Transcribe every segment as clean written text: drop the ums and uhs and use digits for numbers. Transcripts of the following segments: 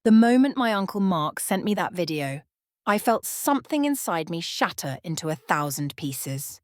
The moment my Uncle Mark sent me that video, I felt something inside me shatter into 1,000 pieces.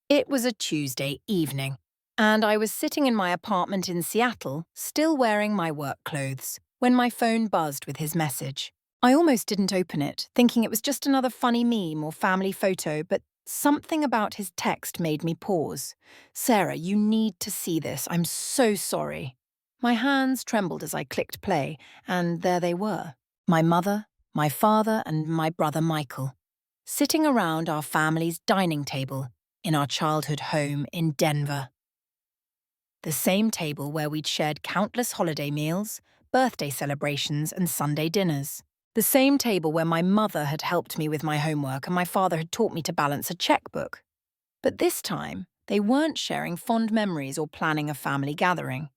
It was a Tuesday evening, and I was sitting in my apartment in Seattle, still wearing my work clothes, when my phone buzzed with his message. I almost didn't open it, thinking it was just another funny meme or family photo, but something about his text made me pause. "Sarah, you need to see this. I'm so sorry." My hands trembled as I clicked play, and there they were. My mother, my father, and my brother Michael, sitting around our family's dining table in our childhood home in Denver. The same table where we'd shared countless holiday meals, birthday celebrations, and Sunday dinners. The same table where my mother had helped me with my homework and my father had taught me to balance a checkbook. But this time, they weren't sharing fond memories or planning a family gathering.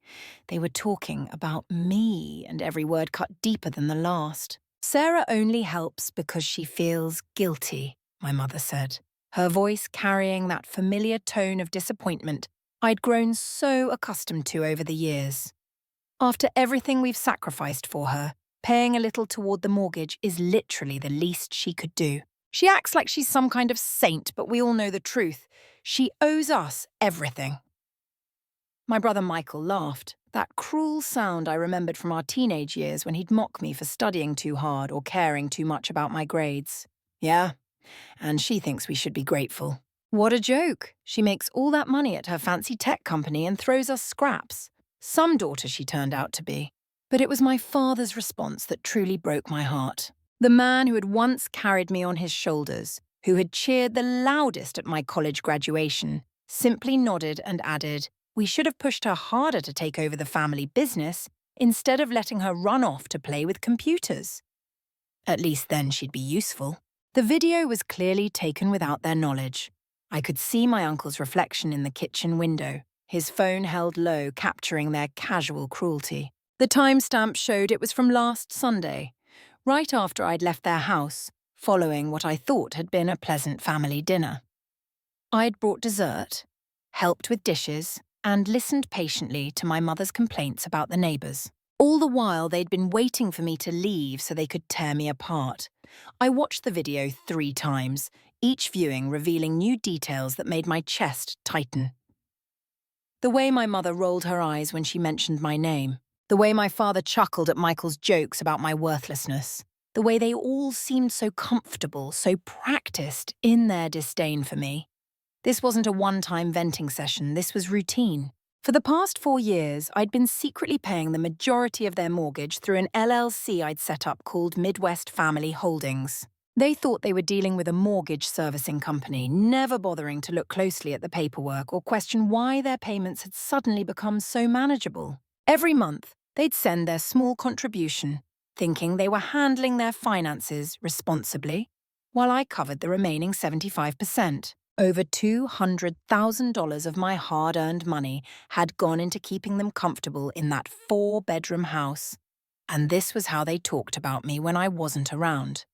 They were talking about me, and every word cut deeper than the last. "Sarah only helps because she feels guilty," my mother said, her voice carrying that familiar tone of disappointment I'd grown so accustomed to over the years. "After everything we've sacrificed for her, paying a little toward the mortgage is literally the least she could do. She acts like she's some kind of saint, but we all know the truth. She owes us everything." My brother Michael laughed, that cruel sound I remembered from our teenage years when he'd mock me for studying too hard or caring too much about my grades. "Yeah, and she thinks we should be grateful. What a joke. She makes all that money at her fancy tech company and throws us scraps. Some daughter she turned out to be." But it was my father's response that truly broke my heart. The man who had once carried me on his shoulders, who had cheered the loudest at my college graduation, simply nodded and added, "We should have pushed her harder to take over the family business instead of letting her run off to play with computers. At least then she'd be useful." The video was clearly taken without their knowledge. I could see my uncle's reflection in the kitchen window, his phone held low, capturing their casual cruelty. The timestamp showed it was from last Sunday, right after I'd left their house, following what I thought had been a pleasant family dinner. I'd brought dessert, helped with dishes, and listened patiently to my mother's complaints about the neighbours. All the while, they'd been waiting for me to leave so they could tear me apart. I watched the video 3 times, each viewing revealing new details that made my chest tighten. The way my mother rolled her eyes when she mentioned my name. The way my father chuckled at Michael's jokes about my worthlessness. The way they all seemed so comfortable, so practiced in their disdain for me. This wasn't a one-time venting session, this was routine. For the past 4 years, I'd been secretly paying the majority of their mortgage through an LLC I'd set up called Midwest Family Holdings. They thought they were dealing with a mortgage servicing company, never bothering to look closely at the paperwork or question why their payments had suddenly become so manageable. Every month, they'd send their small contribution, thinking they were handling their finances responsibly, while I covered the remaining 75%. Over $200,000 of my hard-earned money had gone into keeping them comfortable in that 4-bedroom house. And this was how they talked about me when I wasn't around.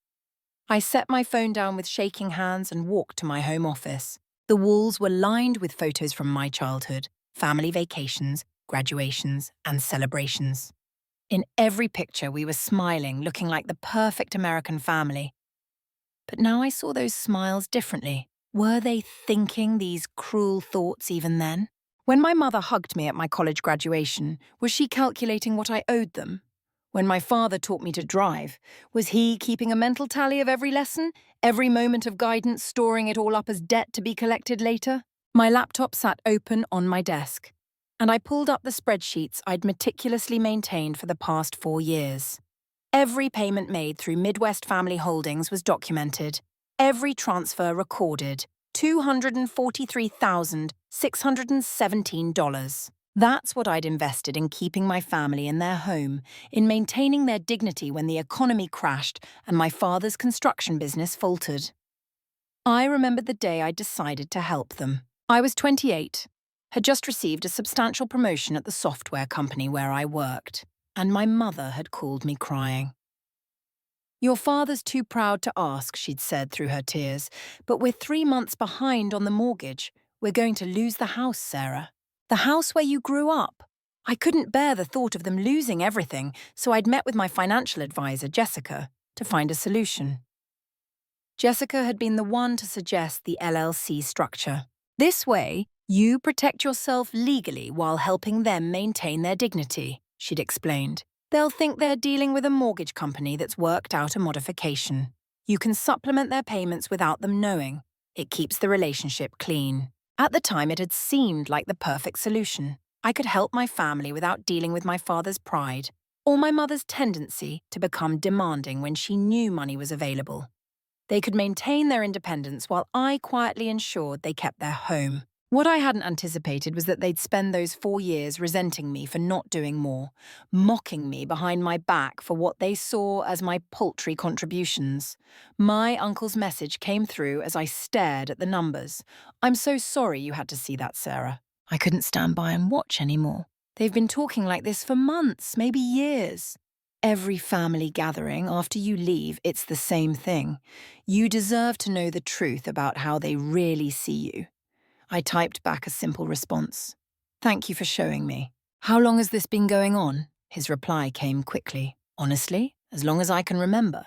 I set my phone down with shaking hands and walked to my home office. The walls were lined with photos from my childhood, family vacations, graduations, and celebrations. In every picture, we were smiling, looking like the perfect American family. But now I saw those smiles differently. Were they thinking these cruel thoughts even then? When my mother hugged me at my college graduation, was she calculating what I owed them? When my father taught me to drive, was he keeping a mental tally of every lesson, every moment of guidance, storing it all up as debt to be collected later? My laptop sat open on my desk, and I pulled up the spreadsheets I'd meticulously maintained for the past 4 years. Every payment made through Midwest Family Holdings was documented. Every transfer recorded. $243,617. That's what I'd invested in keeping my family in their home, in maintaining their dignity when the economy crashed and my father's construction business faltered. I remembered the day I decided to help them. I was 28, had just received a substantial promotion at the software company where I worked, and my mother had called me crying. "Your father's too proud to ask," she'd said through her tears, "but we're 3 months behind on the mortgage. We're going to lose the house, Sarah. The house where you grew up." I couldn't bear the thought of them losing everything, so I'd met with my financial advisor, Jessica, to find a solution. Jessica had been the one to suggest the LLC structure. This way, you protect yourself legally while helping them maintain their dignity, she'd explained. They'll think they're dealing with a mortgage company that's worked out a modification. You can supplement their payments without them knowing. It keeps the relationship clean. At the time, it had seemed like the perfect solution. I could help my family without dealing with my father's pride or my mother's tendency to become demanding when she knew money was available. They could maintain their independence while I quietly ensured they kept their home. What I hadn't anticipated was that they'd spend those 4 years resenting me for not doing more, mocking me behind my back for what they saw as my paltry contributions. My uncle's message came through as I stared at the numbers. "I'm so sorry you had to see that, Sarah. I couldn't stand by and watch anymore. They've been talking like this for months, maybe years. Every family gathering, after you leave, it's the same thing. You deserve to know the truth about how they really see you." I typed back a simple response. "Thank you for showing me." "How long has this been going on?" His reply came quickly. "Honestly, as long as I can remember.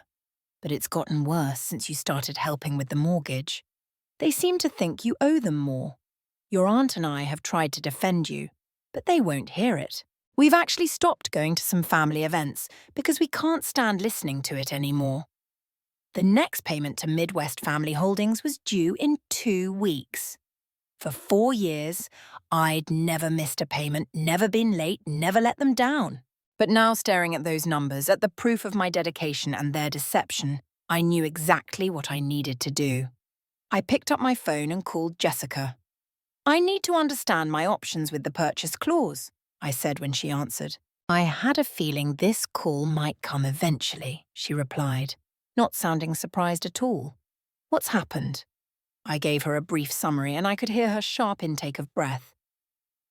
But it's gotten worse since you started helping with the mortgage. They seem to think you owe them more. Your aunt and I have tried to defend you, but they won't hear it. We've actually stopped going to some family events because we can't stand listening to it anymore." The next payment to Midwest Family Holdings was due in 2 weeks. For 4 years, I'd never missed a payment, never been late, never let them down. But now, staring at those numbers, at the proof of my dedication and their deception, I knew exactly what I needed to do. I picked up my phone and called Jessica. "I need to understand my options with the purchase clause," I said when she answered. "I had a feeling this call might come eventually," she replied, not sounding surprised at all. "What's happened?" I gave her a brief summary, and I could hear her sharp intake of breath.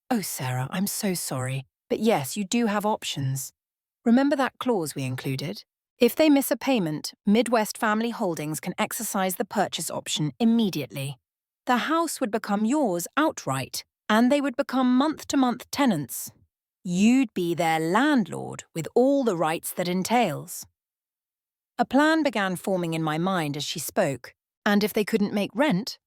"Oh, Sarah, I'm so sorry. But yes, you do have options. Remember that clause we included? If they miss a payment, Midwest Family Holdings can exercise the purchase option immediately. The house would become yours outright, and they would become month-to-month tenants. You'd be their landlord with all the rights that entails." A plan began forming in my mind as she spoke. And if they couldn't make rent,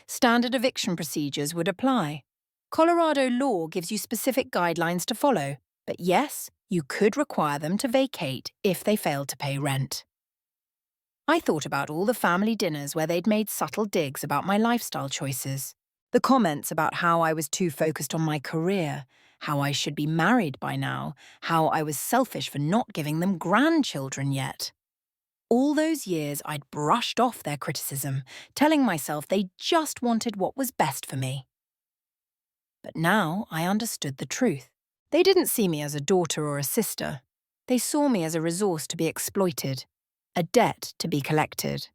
standard eviction procedures would apply. Colorado law gives you specific guidelines to follow, but yes, you could require them to vacate if they failed to pay rent. I thought about all the family dinners where they'd made subtle digs about my lifestyle choices. The comments about how I was too focused on my career, how I should be married by now, how I was selfish for not giving them grandchildren yet. All those years I'd brushed off their criticism, telling myself they just wanted what was best for me. But now I understood the truth. They didn't see me as a daughter or a sister. They saw me as a resource to be exploited, a debt to be collected.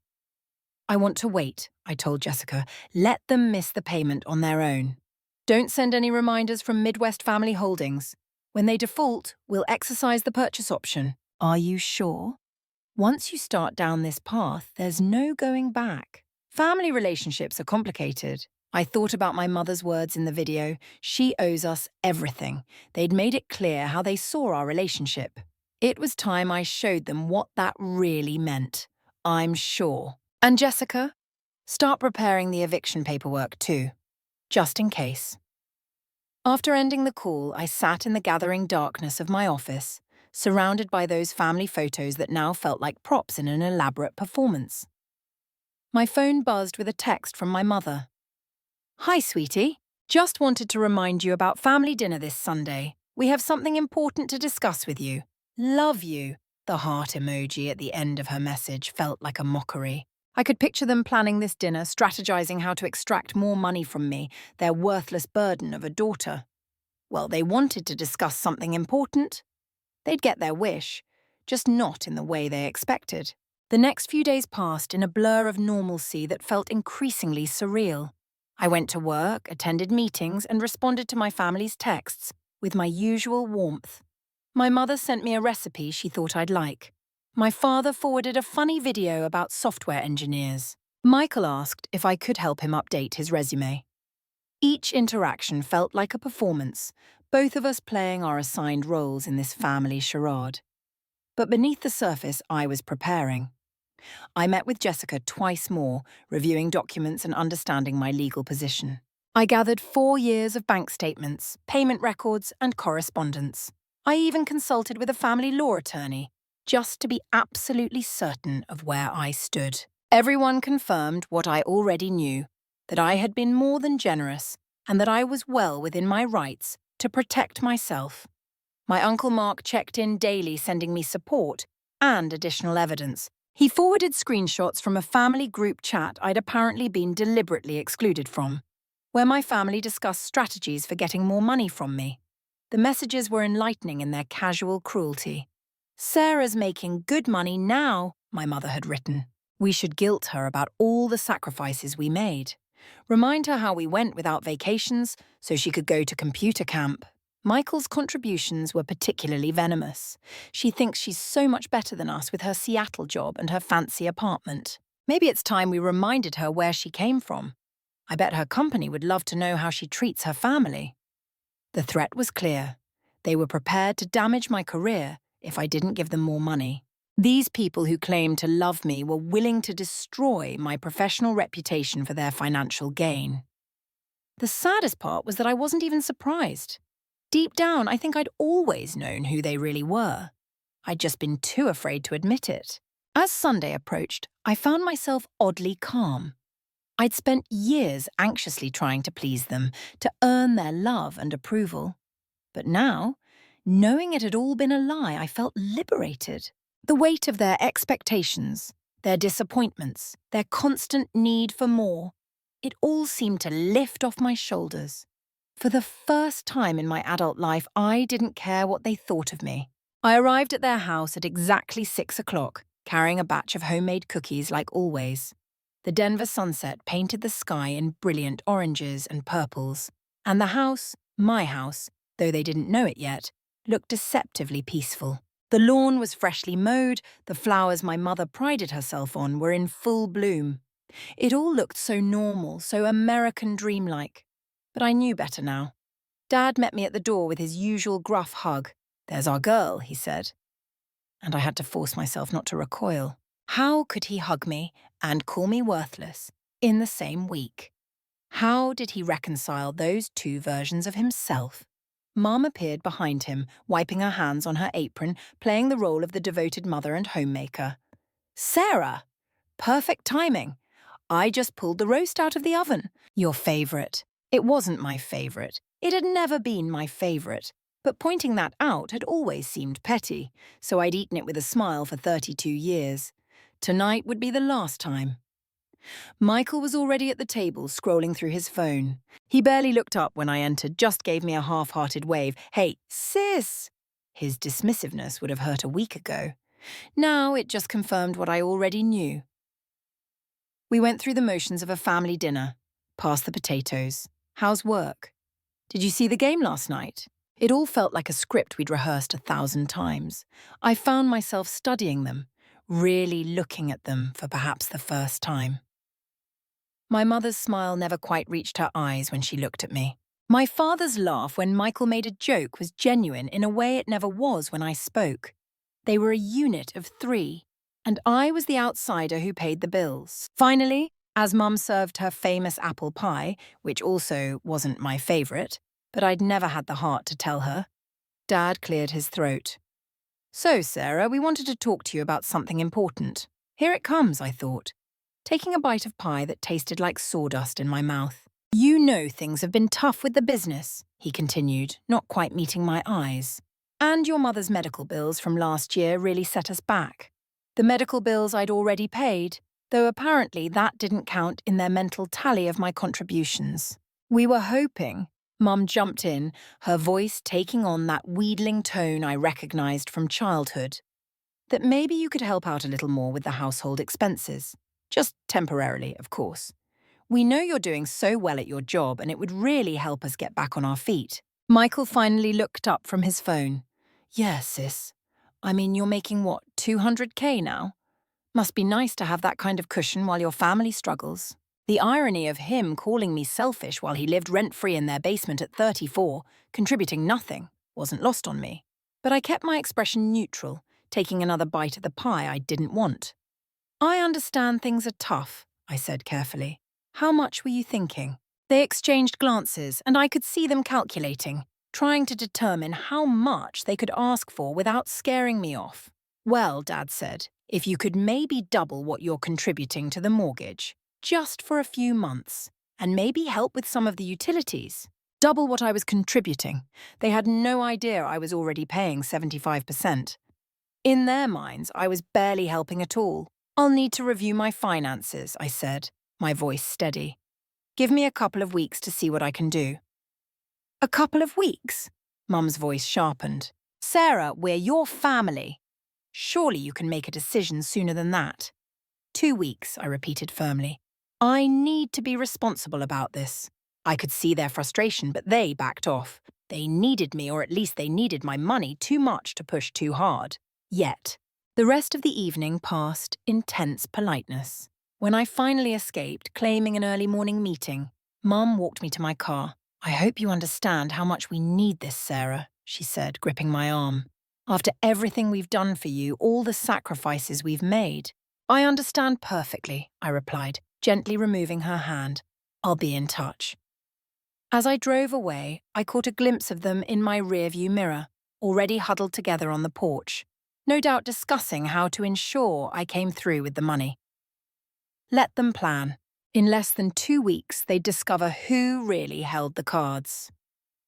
"I want to wait," I told Jessica. "Let them miss the payment on their own. Don't send any reminders from Midwest Family Holdings. When they default, we'll exercise the purchase option." "Are you sure?" "Once you start down this path, there's no going back. Family relationships are complicated. I thought about my mother's words in the video. She owes us everything. They'd made it clear how they saw our relationship. It was time I showed them what that really meant. I'm sure. And Jessica, start preparing the eviction paperwork too, just in case." After ending the call, I sat in the gathering darkness of my office, surrounded by those family photos that now felt like props in an elaborate performance. My phone buzzed with a text from my mother. "Hi, sweetie. Just wanted to remind you about family dinner this Sunday. We have something important to discuss with you. Love you." The heart emoji at the end of her message felt like a mockery. I could picture them planning this dinner, strategizing how to extract more money from me, their worthless burden of a daughter. Well, they wanted to discuss something important. They'd get their wish, just not in the way they expected. The next few days passed in a blur of normalcy that felt increasingly surreal. I went to work, attended meetings, and responded to my family's texts with my usual warmth. My mother sent me a recipe she thought I'd like. My father forwarded a funny video about software engineers. Michael asked if I could help him update his resume. Each interaction felt like a performance, both of us playing our assigned roles in this family charade. But beneath the surface, I was preparing. I met with Jessica twice more, reviewing documents and understanding my legal position. I gathered 4 years of bank statements, payment records, and correspondence. I even consulted with a family law attorney, just to be absolutely certain of where I stood. Everyone confirmed what I already knew, that I had been more than generous and that I was well within my rights to protect myself. My Uncle Mark checked in daily, sending me support and additional evidence. He forwarded screenshots from a family group chat I'd apparently been deliberately excluded from, where my family discussed strategies for getting more money from me. The messages were enlightening in their casual cruelty. "Sarah's making good money now," my mother had written. We should guilt her about all the sacrifices we made. Remind her how we went without vacations so she could go to computer camp. Michael's contributions were particularly venomous. She thinks she's so much better than us with her Seattle job and her fancy apartment. Maybe it's time we reminded her where she came from. I bet her company would love to know how she treats her family. The threat was clear. They were prepared to damage my career if I didn't give them more money. These people who claimed to love me were willing to destroy my professional reputation for their financial gain. The saddest part was that I wasn't even surprised. Deep down, I think I'd always known who they really were. I'd just been too afraid to admit it. As Sunday approached, I found myself oddly calm. I'd spent years anxiously trying to please them, to earn their love and approval. But now, knowing it had all been a lie, I felt liberated. The weight of their expectations, their disappointments, their constant need for more, it all seemed to lift off my shoulders. For the first time in my adult life, I didn't care what they thought of me. I arrived at their house at exactly 6 o'clock, carrying a batch of homemade cookies like always. The Denver sunset painted the sky in brilliant oranges and purples, and the house, my house, though they didn't know it yet, looked deceptively peaceful. The lawn was freshly mowed, the flowers my mother prided herself on were in full bloom. It all looked so normal, so American dream-like. But I knew better now. Dad met me at the door with his usual gruff hug. "There's our girl," he said. And I had to force myself not to recoil. How could he hug me and call me worthless in the same week? How did he reconcile those two versions of himself? Mom appeared behind him, wiping her hands on her apron, playing the role of the devoted mother and homemaker. "Sarah! Perfect timing. I just pulled the roast out of the oven. Your favourite." It wasn't my favourite. It had never been my favourite. But pointing that out had always seemed petty, so I'd eaten it with a smile for 32 years. Tonight would be the last time. Michael was already at the table, scrolling through his phone. He barely looked up when I entered, just gave me a half-hearted wave. "Hey, sis!" His dismissiveness would have hurt a week ago. Now it just confirmed what I already knew. We went through the motions of a family dinner. Past the potatoes. "How's work? Did you see the game last night?" It all felt like a script we'd rehearsed 1,000 times. I found myself studying them, really looking at them for perhaps the first time. My mother's smile never quite reached her eyes when she looked at me. My father's laugh when Michael made a joke was genuine in a way it never was when I spoke. They were a unit of 3, and I was the outsider who paid the bills. Finally, as Mum served her famous apple pie, which also wasn't my favourite, but I'd never had the heart to tell her, Dad cleared his throat. "So, Sarah, we wanted to talk to you about something important. Here it comes," I thought, taking a bite of pie that tasted like sawdust in my mouth. "You know things have been tough with the business," he continued, not quite meeting my eyes. "And your mother's medical bills from last year really set us back. The medical bills I'd already paid, though apparently that didn't count in their mental tally of my contributions. We were hoping," Mum jumped in, her voice taking on that wheedling tone I recognized from childhood, "that maybe you could help out a little more with the household expenses. Just temporarily, of course. We know you're doing so well at your job and it would really help us get back on our feet." Michael finally looked up from his phone. "Yeah, sis. I mean, you're making what, 200K now? Must be nice to have that kind of cushion while your family struggles." The irony of him calling me selfish while he lived rent-free in their basement at 34, contributing nothing, wasn't lost on me. But I kept my expression neutral, taking another bite at the pie I didn't want. "I understand things are tough," I said carefully. "How much were you thinking?" They exchanged glances, and I could see them calculating, trying to determine how much they could ask for without scaring me off. "Well," Dad said, "if you could maybe double what you're contributing to the mortgage, just for a few months, and maybe help with some of the utilities." Double what I was contributing. They had no idea I was already paying 75%. In their minds, I was barely helping at all. "I'll need to review my finances," I said, my voice steady. "Give me a couple of weeks to see what I can do." "A couple of weeks?" Mum's voice sharpened. "Sarah, we're your family. Surely you can make a decision sooner than that." "2 weeks," I repeated firmly. "I need to be responsible about this." I could see their frustration, but they backed off. They needed me, or at least they needed my money, too much to push too hard. Yet, the rest of the evening passed in tense politeness. When I finally escaped, claiming an early morning meeting, Mum walked me to my car. "I hope you understand how much we need this, Sarah," she said, gripping my arm. "After everything we've done for you, all the sacrifices we've made." "I understand perfectly," I replied, gently removing her hand. "I'll be in touch." As I drove away, I caught a glimpse of them in my rearview mirror, already huddled together on the porch, no doubt discussing how to ensure I came through with the money. Let them plan. In less than 2 weeks, they'd discover who really held the cards.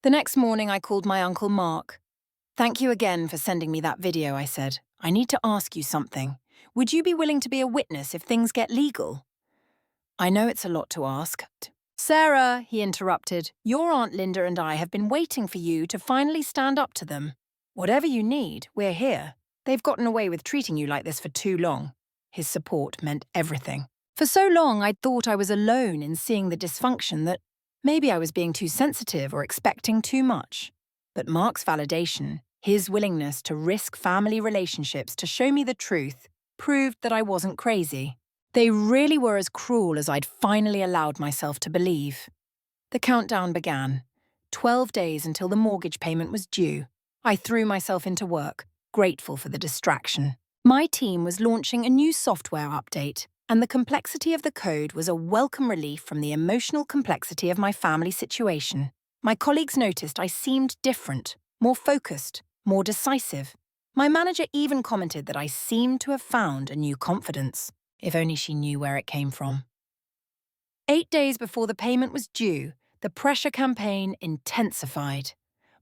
The next morning, I called my Uncle Mark. "Thank you again for sending me that video," I said. "I need to ask you something. Would you be willing to be a witness if things get legal?" "I know it's a lot to ask." "Sarah," he interrupted, "your Aunt Linda and I have been waiting for you to finally stand up to them. Whatever you need, we're here. They've gotten away with treating you like this for too long." His support meant everything. For so long, I'd thought I was alone in seeing the dysfunction that maybe I was being too sensitive or expecting too much. But Mark's validation, his willingness to risk family relationships to show me the truth, proved that I wasn't crazy. They really were as cruel as I'd finally allowed myself to believe. The countdown began. 12 days until the mortgage payment was due. I threw myself into work, grateful for the distraction. My team was launching a new software update, and the complexity of the code was a welcome relief from the emotional complexity of my family situation. My colleagues noticed I seemed different, more focused, more decisive. My manager even commented that I seemed to have found a new confidence. If only she knew where it came from. 8 days before the payment was due, the pressure campaign intensified.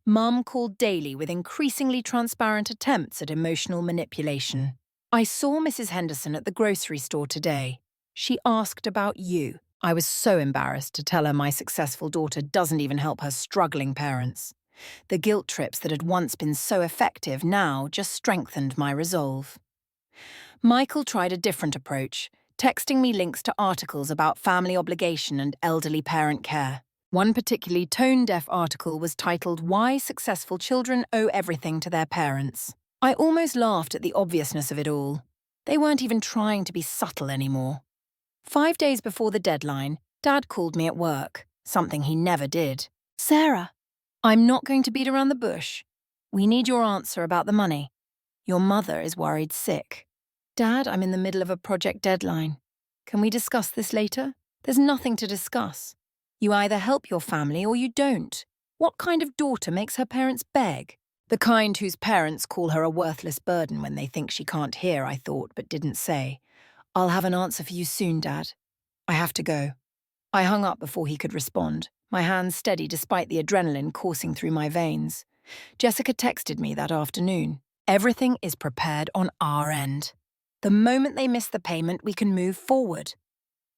Mum called daily with increasingly transparent attempts at emotional manipulation. "I saw Mrs. Henderson at the grocery store today. She asked about you." I was so embarrassed to tell her my successful daughter doesn't even help her struggling parents. The guilt trips that had once been so effective now just strengthened my resolve. Michael tried a different approach, texting me links to articles about family obligation and elderly parent care. One particularly tone-deaf article was titled "Why Successful Children Owe Everything to Their Parents." I almost laughed at the obviousness of it all. They weren't even trying to be subtle anymore. 5 days before the deadline, Dad called me at work, something he never did. "Sarah, I'm not going to beat around the bush. We need your answer about the money. Your mother is worried sick." "Dad, I'm in the middle of a project deadline. Can we discuss this later?" "There's nothing to discuss. You either help your family or you don't. What kind of daughter makes her parents beg?" The kind whose parents call her a worthless burden when they think she can't hear, I thought, but didn't say. "I'll have an answer for you soon, Dad. I have to go." I hung up before he could respond, my hands steady despite the adrenaline coursing through my veins. Jessica texted me that afternoon. "Everything is prepared on our end. The moment they miss the payment, we can move forward."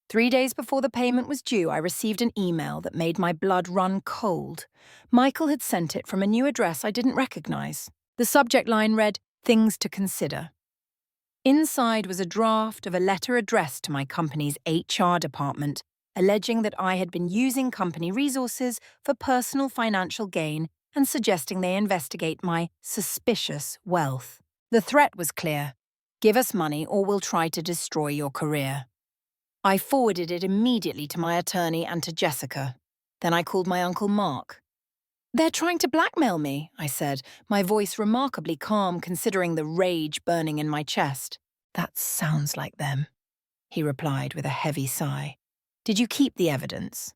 3 days before the payment was due, I received an email that made my blood run cold. Michael had sent it from a new address I didn't recognize. The subject line read, "Things to consider." Inside was a draft of a letter addressed to my company's HR department, alleging that I had been using company resources for personal financial gain and suggesting they investigate my suspicious wealth. The threat was clear. "Give us money or we'll try to destroy your career." I forwarded it immediately to my attorney and to Jessica. Then I called my Uncle Mark. "They're trying to blackmail me," I said, my voice remarkably calm considering the rage burning in my chest. "That sounds like them," he replied with a heavy sigh. "Did you keep the evidence?"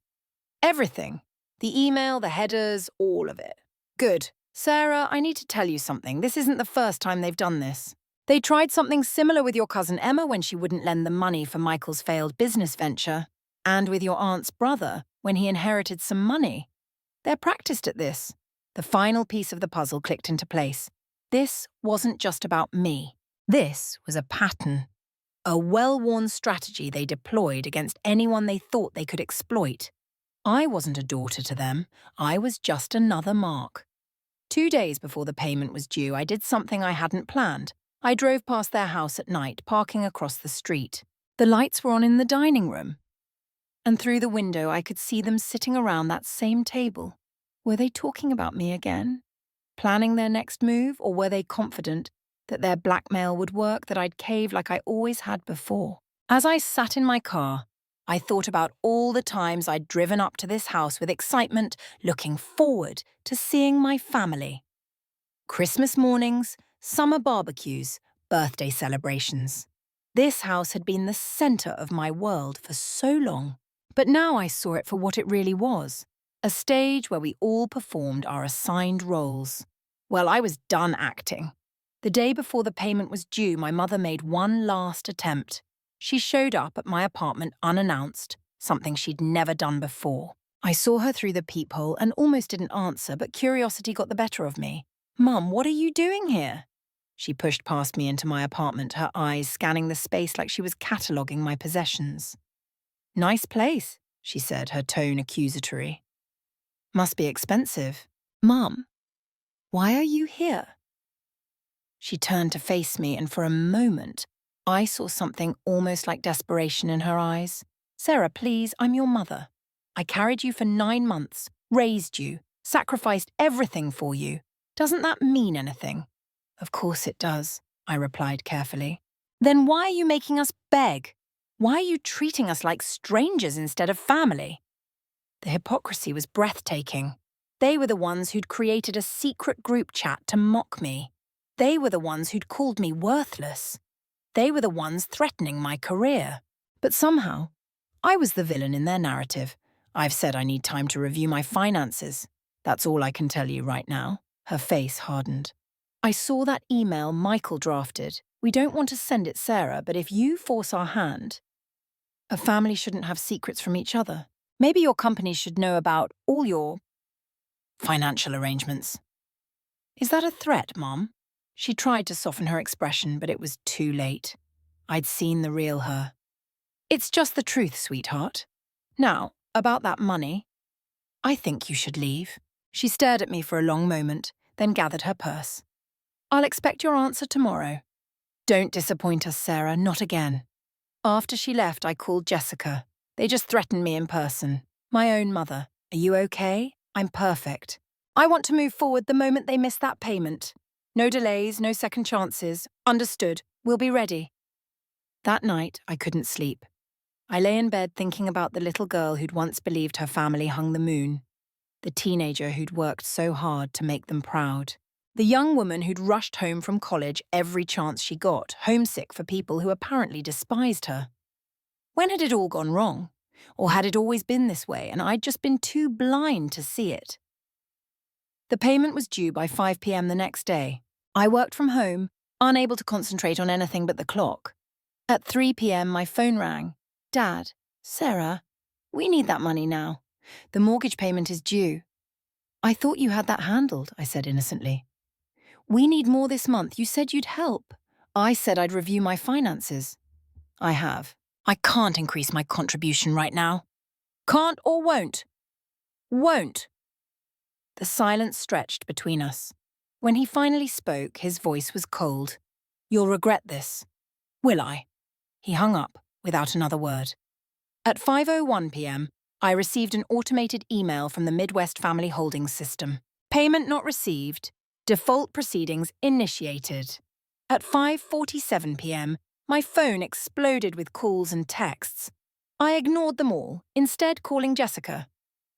"Everything. The email, the headers, all of it." "Good. Sarah, I need to tell you something. This isn't the first time they've done this. They tried something similar with your cousin Emma when she wouldn't lend them money for Michael's failed business venture, and with your aunt's brother when he inherited some money. They're practiced at this." The final piece of the puzzle clicked into place. This wasn't just about me. This was a pattern. A well-worn strategy they deployed against anyone they thought they could exploit. I wasn't a daughter to them. I was just another Mark. 2 days before the payment was due, I did something I hadn't planned. I drove past their house at night, parking across the street. The lights were on in the dining room. And through the window, I could see them sitting around that same table. Were they talking about me again? Planning their next move, or were they confident that their blackmail would work, that I'd cave like I always had before? As I sat in my car, I thought about all the times I'd driven up to this house with excitement, looking forward to seeing my family. Christmas mornings, summer barbecues, birthday celebrations. This house had been the center of my world for so long. But now I saw it for what it really was, a stage where we all performed our assigned roles. Well, I was done acting. The day before the payment was due, my mother made one last attempt. She showed up at my apartment unannounced, something she'd never done before. I saw her through the peephole and almost didn't answer, but curiosity got the better of me. "Mum, what are you doing here?" She pushed past me into my apartment, her eyes scanning the space like she was cataloguing my possessions. "Nice place," she said, her tone accusatory. "Must be expensive." "Mum, why are you here?" She turned to face me, and for a moment, I saw something almost like desperation in her eyes. "Sarah, please, I'm your mother. I carried you for 9 months, raised you, sacrificed everything for you. Doesn't that mean anything?" "Of course it does," I replied carefully. "Then why are you making us beg? Why are you treating us like strangers instead of family?" The hypocrisy was breathtaking. They were the ones who'd created a secret group chat to mock me. They were the ones who'd called me worthless. They were the ones threatening my career. But somehow, I was the villain in their narrative. "I've said I need time to review my finances. That's all I can tell you right now." Her face hardened. "I saw that email Michael drafted. We don't want to send it, Sarah, but if you force our hand, a family shouldn't have secrets from each other. Maybe your company should know about all your financial arrangements." "Is that a threat, Mom?" She tried to soften her expression, but it was too late. I'd seen the real her. "It's just the truth, sweetheart. Now, about that money, I think you should leave." She stared at me for a long moment, then gathered her purse. "I'll expect your answer tomorrow. Don't disappoint us, Sarah, not again." After she left, I called Jessica. They just threatened me in person. "My own mother. Are you okay? I'm perfect. I want to move forward the moment they miss that payment. No delays, no second chances. Understood. We'll be ready." That night, I couldn't sleep. I lay in bed thinking about the little girl who'd once believed her family hung the moon. The teenager who'd worked so hard to make them proud. The young woman who'd rushed home from college every chance she got, homesick for people who apparently despised her. When had it all gone wrong? Or had it always been this way and I'd just been too blind to see it? The payment was due by 5 p.m. the next day. I worked from home, unable to concentrate on anything but the clock. At 3 p.m. my phone rang. "Dad, Sarah, we need that money now. The mortgage payment is due." "I thought you had that handled," I said innocently. "We need more this month. You said you'd help." "I said I'd review my finances." "I have. I can't increase my contribution right now." "Can't or won't?" "Won't." The silence stretched between us. When he finally spoke, his voice was cold. "You'll regret this." "Will I?" He hung up without another word. At 5:01 p.m., I received an automated email from the Midwest Family Holdings System. "Payment not received. Default proceedings initiated." At 5:47 p.m., my phone exploded with calls and texts. I ignored them all, instead calling Jessica.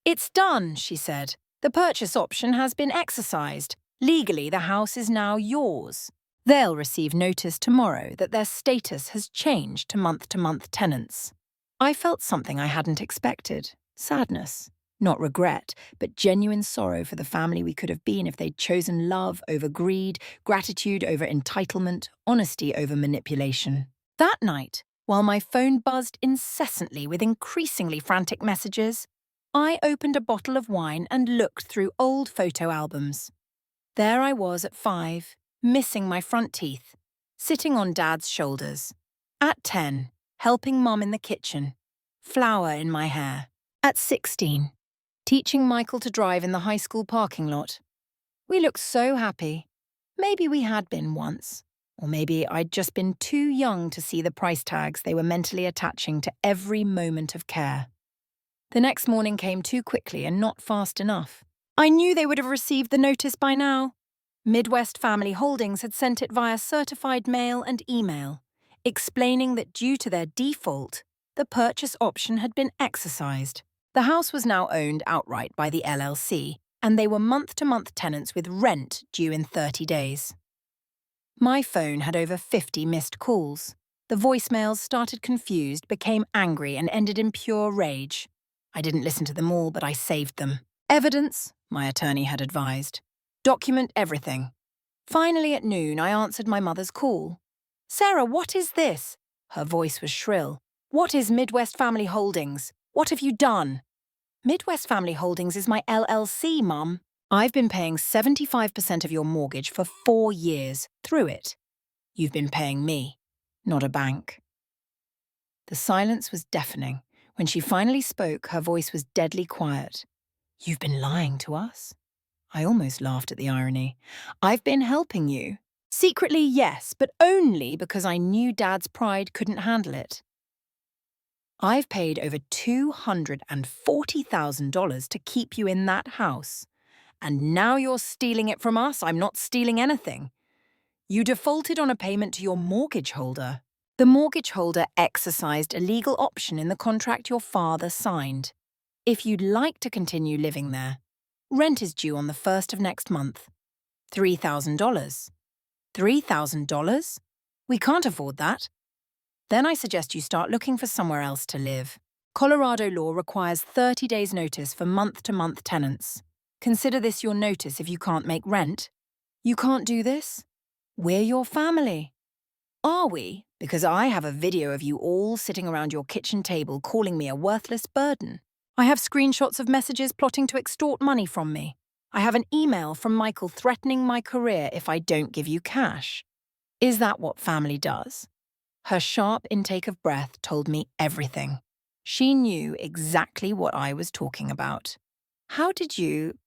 "It's done," she said. "The purchase option has been exercised. Legally, the house is now yours. They'll receive notice tomorrow that their status has changed to month-to-month tenants." I felt something I hadn't expected. Sadness. Not regret, but genuine sorrow for the family we could have been if they'd chosen love over greed, gratitude over entitlement, honesty over manipulation. That night, while my phone buzzed incessantly with increasingly frantic messages, I opened a bottle of wine and looked through old photo albums. There I was at 5, missing my front teeth, sitting on Dad's shoulders. At 10, helping Mum in the kitchen, flour in my hair. At 16, teaching Michael to drive in the high school parking lot. We looked so happy. Maybe we had been once. Or maybe I'd just been too young to see the price tags they were mentally attaching to every moment of care. The next morning came too quickly and not fast enough. I knew they would have received the notice by now. Midwest Family Holdings had sent it via certified mail and email, explaining that due to their default, the purchase option had been exercised. The house was now owned outright by the LLC, and they were month-to-month tenants with rent due in 30 days. My phone had over 50 missed calls. The voicemails started confused, became angry, and ended in pure rage. I didn't listen to them all, but I saved them. Evidence, my attorney had advised. Document everything. Finally at noon, I answered my mother's call. "Sarah, what is this?" Her voice was shrill. "What is Midwest Family Holdings? What have you done?" "Midwest Family Holdings is my LLC, Mum. I've been paying 75% of your mortgage for 4 years, through it. You've been paying me, not a bank." The silence was deafening. When she finally spoke, her voice was deadly quiet. "You've been lying to us?" I almost laughed at the irony. "I've been helping you." "Secretly, yes, but only because I knew Dad's pride couldn't handle it. I've paid over $240,000 to keep you in that house. And now you're stealing it from us. I'm not stealing anything. You defaulted on a payment to your mortgage holder. The mortgage holder exercised a legal option in the contract your father signed. If you'd like to continue living there, rent is due on the 1st of next month. $3,000. $3,000? We can't afford that. Then I suggest you start looking for somewhere else to live. Colorado law requires 30 days' notice for month-to-month tenants. Consider this your notice if you can't make rent. You can't do this? We're your family. Are we? Because I have a video of you all sitting around your kitchen table calling me a worthless burden. I have screenshots of messages plotting to extort money from me. I have an email from Michael threatening my career if I don't give you cash. Is that what family does? Her sharp intake of breath told me everything. She knew exactly what I was talking about. How did you...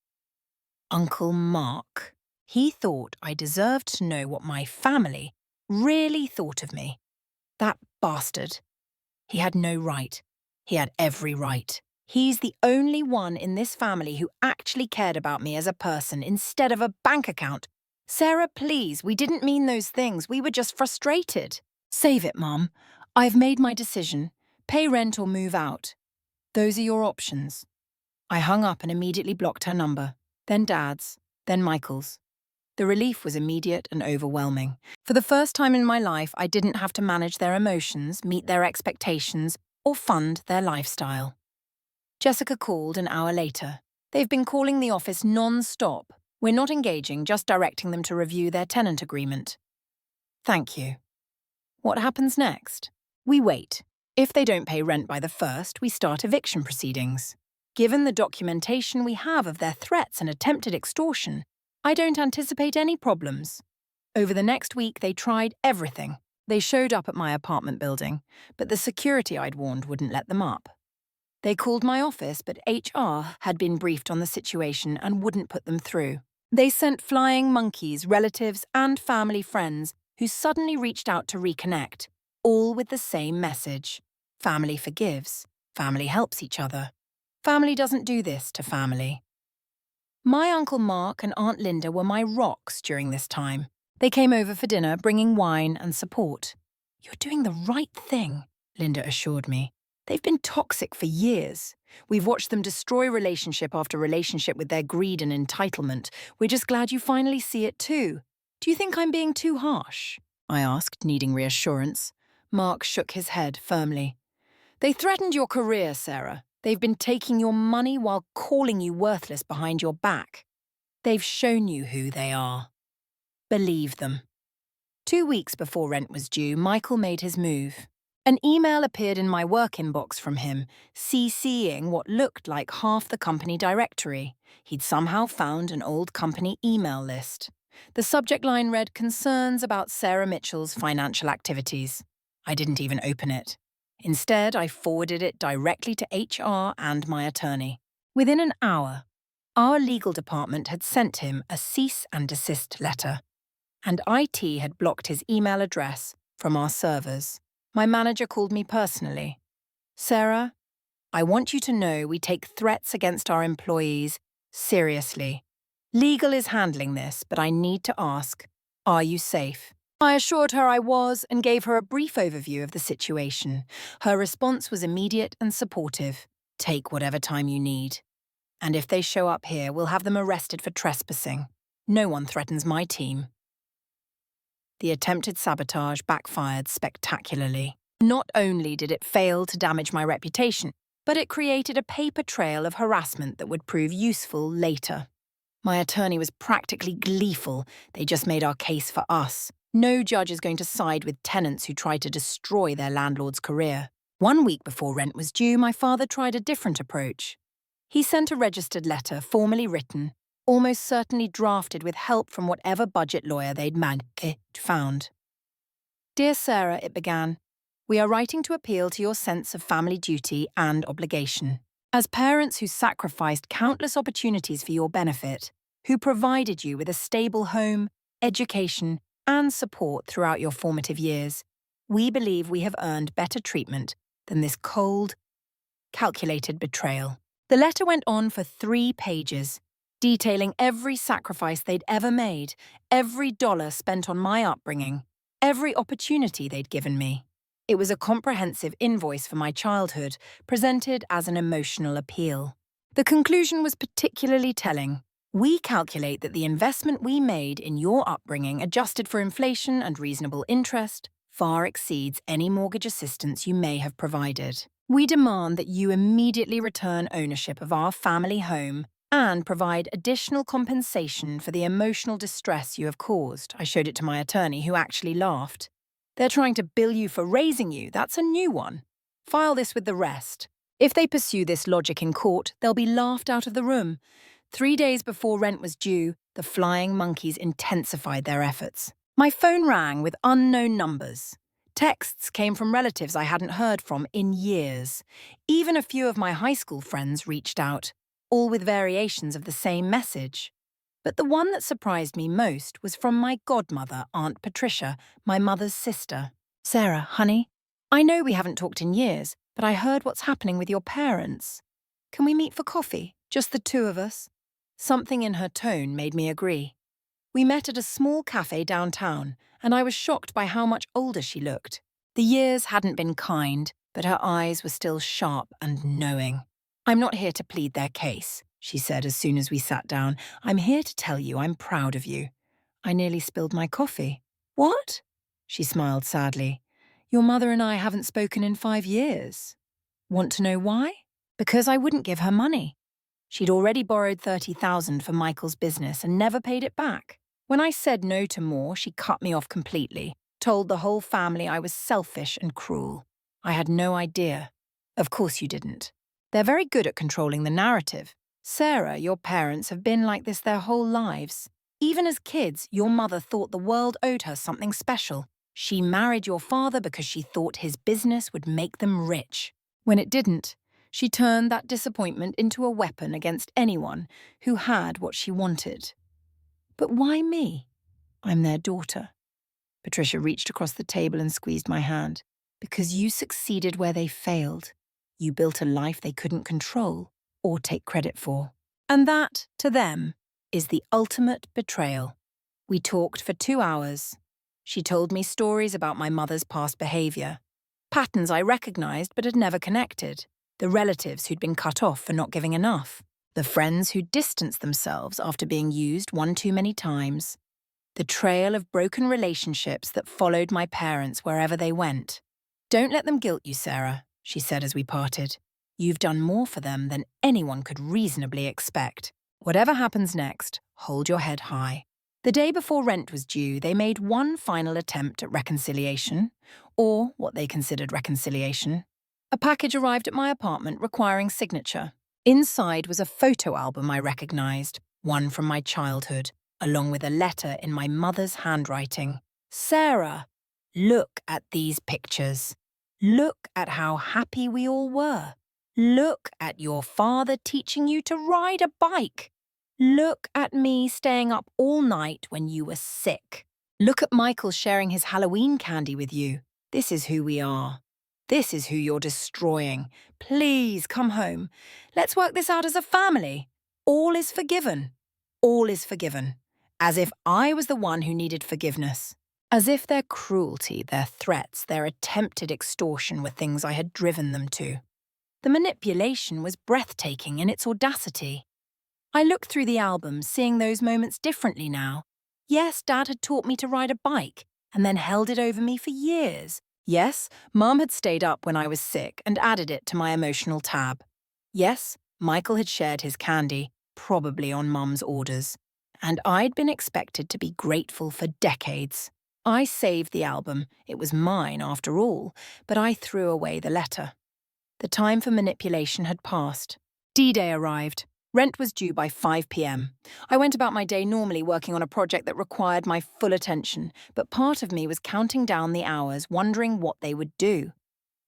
Uncle Mark. He thought I deserved to know what my family really thought of me. That bastard. He had no right. He had every right. He's the only one in this family who actually cared about me as a person instead of a bank account. Sarah, please, we didn't mean those things. We were just frustrated. Save it, Mom. I've made my decision. Pay rent or move out. Those are your options. I hung up and immediately blocked her number. Then Dad's, then Michael's. The relief was immediate and overwhelming. For the first time in my life, I didn't have to manage their emotions, meet their expectations, or fund their lifestyle. Jessica called an hour later. They've been calling the office non-stop. We're not engaging, just directing them to review their tenant agreement. Thank you. What happens next? We wait. If they don't pay rent by the 1st, we start eviction proceedings. Given the documentation we have of their threats and attempted extortion, I don't anticipate any problems. Over the next week, they tried everything. They showed up at my apartment building, but the security I'd warned wouldn't let them up. They called my office, but HR had been briefed on the situation and wouldn't put them through. They sent flying monkeys, relatives, and family friends who suddenly reached out to reconnect, all with the same message. Family forgives. Family helps each other. Family doesn't do this to family. My Uncle Mark and Aunt Linda were my rocks during this time. They came over for dinner, bringing wine and support. "You're doing the right thing," Linda assured me. They've been toxic for years. We've watched them destroy relationship after relationship with their greed and entitlement. We're just glad you finally see it too. Do you think I'm being too harsh? I asked, needing reassurance. Mark shook his head firmly. They threatened your career, Sarah. They've been taking your money while calling you worthless behind your back. They've shown you who they are. Believe them. 2 weeks before rent was due, Michael made his move. An email appeared in my work inbox from him, CCing what looked like half the company directory. He'd somehow found an old company email list. The subject line read, "Concerns about Sarah Mitchell's financial activities." I didn't even open it. Instead, I forwarded it directly to HR and my attorney. Within an hour, our legal department had sent him a cease and desist letter, and IT had blocked his email address from our servers. My manager called me personally. "Sarah, I want you to know we take threats against our employees seriously. Legal is handling this, but I need to ask, are you safe?" I assured her I was and gave her a brief overview of the situation. Her response was immediate and supportive. "Take whatever time you need. And if they show up here, we'll have them arrested for trespassing. No one threatens my team." The attempted sabotage backfired spectacularly. Not only did it fail to damage my reputation, but it created a paper trail of harassment that would prove useful later. My attorney was practically gleeful. They just made our case for us. No judge is going to side with tenants who try to destroy their landlord's career. 1 week before rent was due, my father tried a different approach. He sent a registered letter, formally written, almost certainly drafted with help from whatever budget lawyer they'd found. "Dear Sarah," it began, "we are writing to appeal to your sense of family duty and obligation. As parents who sacrificed countless opportunities for your benefit, who provided you with a stable home, education, and support throughout your formative years, we believe we have earned better treatment than this cold, calculated betrayal." The letter went on for 3 pages, detailing every sacrifice they'd ever made, every dollar spent on my upbringing, every opportunity they'd given me. It was a comprehensive invoice for my childhood, presented as an emotional appeal. The conclusion was particularly telling. "We calculate that the investment we made in your upbringing, adjusted for inflation and reasonable interest, far exceeds any mortgage assistance you may have provided. We demand that you immediately return ownership of our family home and provide additional compensation for the emotional distress you have caused." I showed it to my attorney, who actually laughed. "They're trying to bill you for raising you. That's a new one. File this with the rest. If they pursue this logic in court, they'll be laughed out of the room." 3 days before rent was due, the flying monkeys intensified their efforts. My phone rang with unknown numbers. Texts came from relatives I hadn't heard from in years. Even a few of my high school friends reached out, all with variations of the same message. But the one that surprised me most was from my godmother, Aunt Patricia, my mother's sister. "Sarah, honey, I know we haven't talked in years, but I heard what's happening with your parents. Can we meet for coffee? Just the 2 of us?" Something in her tone made me agree. We met at a small cafe downtown, and I was shocked by how much older she looked. The years hadn't been kind, but her eyes were still sharp and knowing. "I'm not here to plead their case," she said as soon as we sat down. "I'm here to tell you I'm proud of you." I nearly spilled my coffee. "What?" She smiled sadly. "Your mother and I haven't spoken in 5 years. Want to know why? Because I wouldn't give her money. She'd already borrowed $30,000 for Michael's business and never paid it back. When I said no to more, she cut me off completely, told the whole family I was selfish and cruel. I had no idea. Of course you didn't. They're very good at controlling the narrative. Sarah, your parents have been like this their whole lives. Even as kids, your mother thought the world owed her something special. She married your father because she thought his business would make them rich. When it didn't, she turned that disappointment into a weapon against anyone who had what she wanted. But why me? I'm their daughter." Patricia reached across the table and squeezed my hand. "Because you succeeded where they failed. You built a life they couldn't control or take credit for. And that, to them, is the ultimate betrayal." We talked for 2 hours. She told me stories about my mother's past behavior, Patterns I recognized but had never connected. The relatives who'd been cut off for not giving enough. The friends who'd distanced themselves after being used one too many times. The trail of broken relationships that followed my parents wherever they went. "Don't let them guilt you, Sarah," she said as we parted. "You've done more for them than anyone could reasonably expect. Whatever happens next, hold your head high." The day before rent was due, they made one final attempt at reconciliation, or what they considered reconciliation. A package arrived at my apartment requiring signature. Inside was a photo album I recognized, one from my childhood, along with a letter in my mother's handwriting. "Sarah, look at these pictures. Look at how happy we all were. Look at your father teaching you to ride a bike. Look at me staying up all night when you were sick. Look at Michael sharing his Halloween candy with you. This is who we are. This is who you're destroying. Please come home. Let's work this out as a family. All is forgiven. All is forgiven." As if I was the one who needed forgiveness. As if their cruelty, their threats, their attempted extortion were things I had driven them to. The manipulation was breathtaking in its audacity. I looked through the album, seeing those moments differently now. Yes, Dad had taught me to ride a bike, and then held it over me for years. Yes, Mum had stayed up when I was sick and added it to my emotional tab. Yes, Michael had shared his candy, probably on Mum's orders. And I'd been expected to be grateful for decades. I saved the album, it was mine after all, but I threw away the letter. The time for manipulation had passed. D-Day arrived. Rent was due by 5 p.m. I went about my day normally working on a project that required my full attention, but part of me was counting down the hours, wondering what they would do.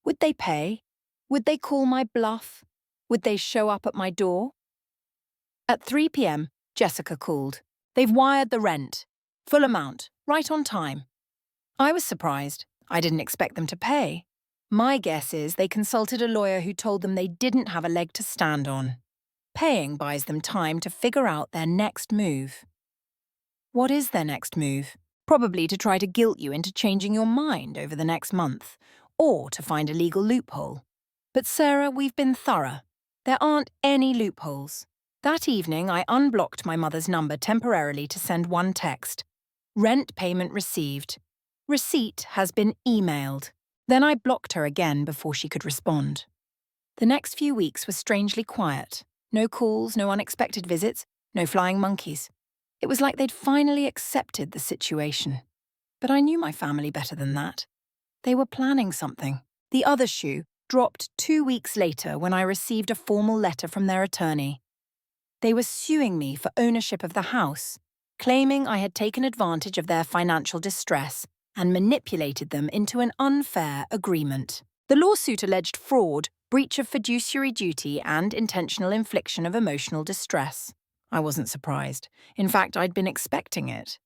Would they pay? Would they call my bluff? Would they show up at my door? At 3 p.m., Jessica called. "They've wired the rent. Full amount, right on time." I was surprised. I didn't expect them to pay. My guess is they consulted a lawyer who told them they didn't have a leg to stand on. Paying buys them time to figure out their next move. What is their next move? Probably to try to guilt you into changing your mind over the next month, or to find a legal loophole. But Sarah, we've been thorough. There aren't any loopholes. That evening, I unblocked my mother's number temporarily to send one text. "Rent payment received. Receipt has been emailed." Then I blocked her again before she could respond. The next few weeks were strangely quiet. No calls, no unexpected visits, no flying monkeys. It was like they'd finally accepted the situation. But I knew my family better than that. They were planning something. The other shoe dropped 2 weeks later when I received a formal letter from their attorney. They were suing me for ownership of the house, claiming I had taken advantage of their financial distress and manipulated them into an unfair agreement. The lawsuit alleged fraud, breach of fiduciary duty, and intentional infliction of emotional distress. I wasn't surprised. In fact, I'd been expecting it.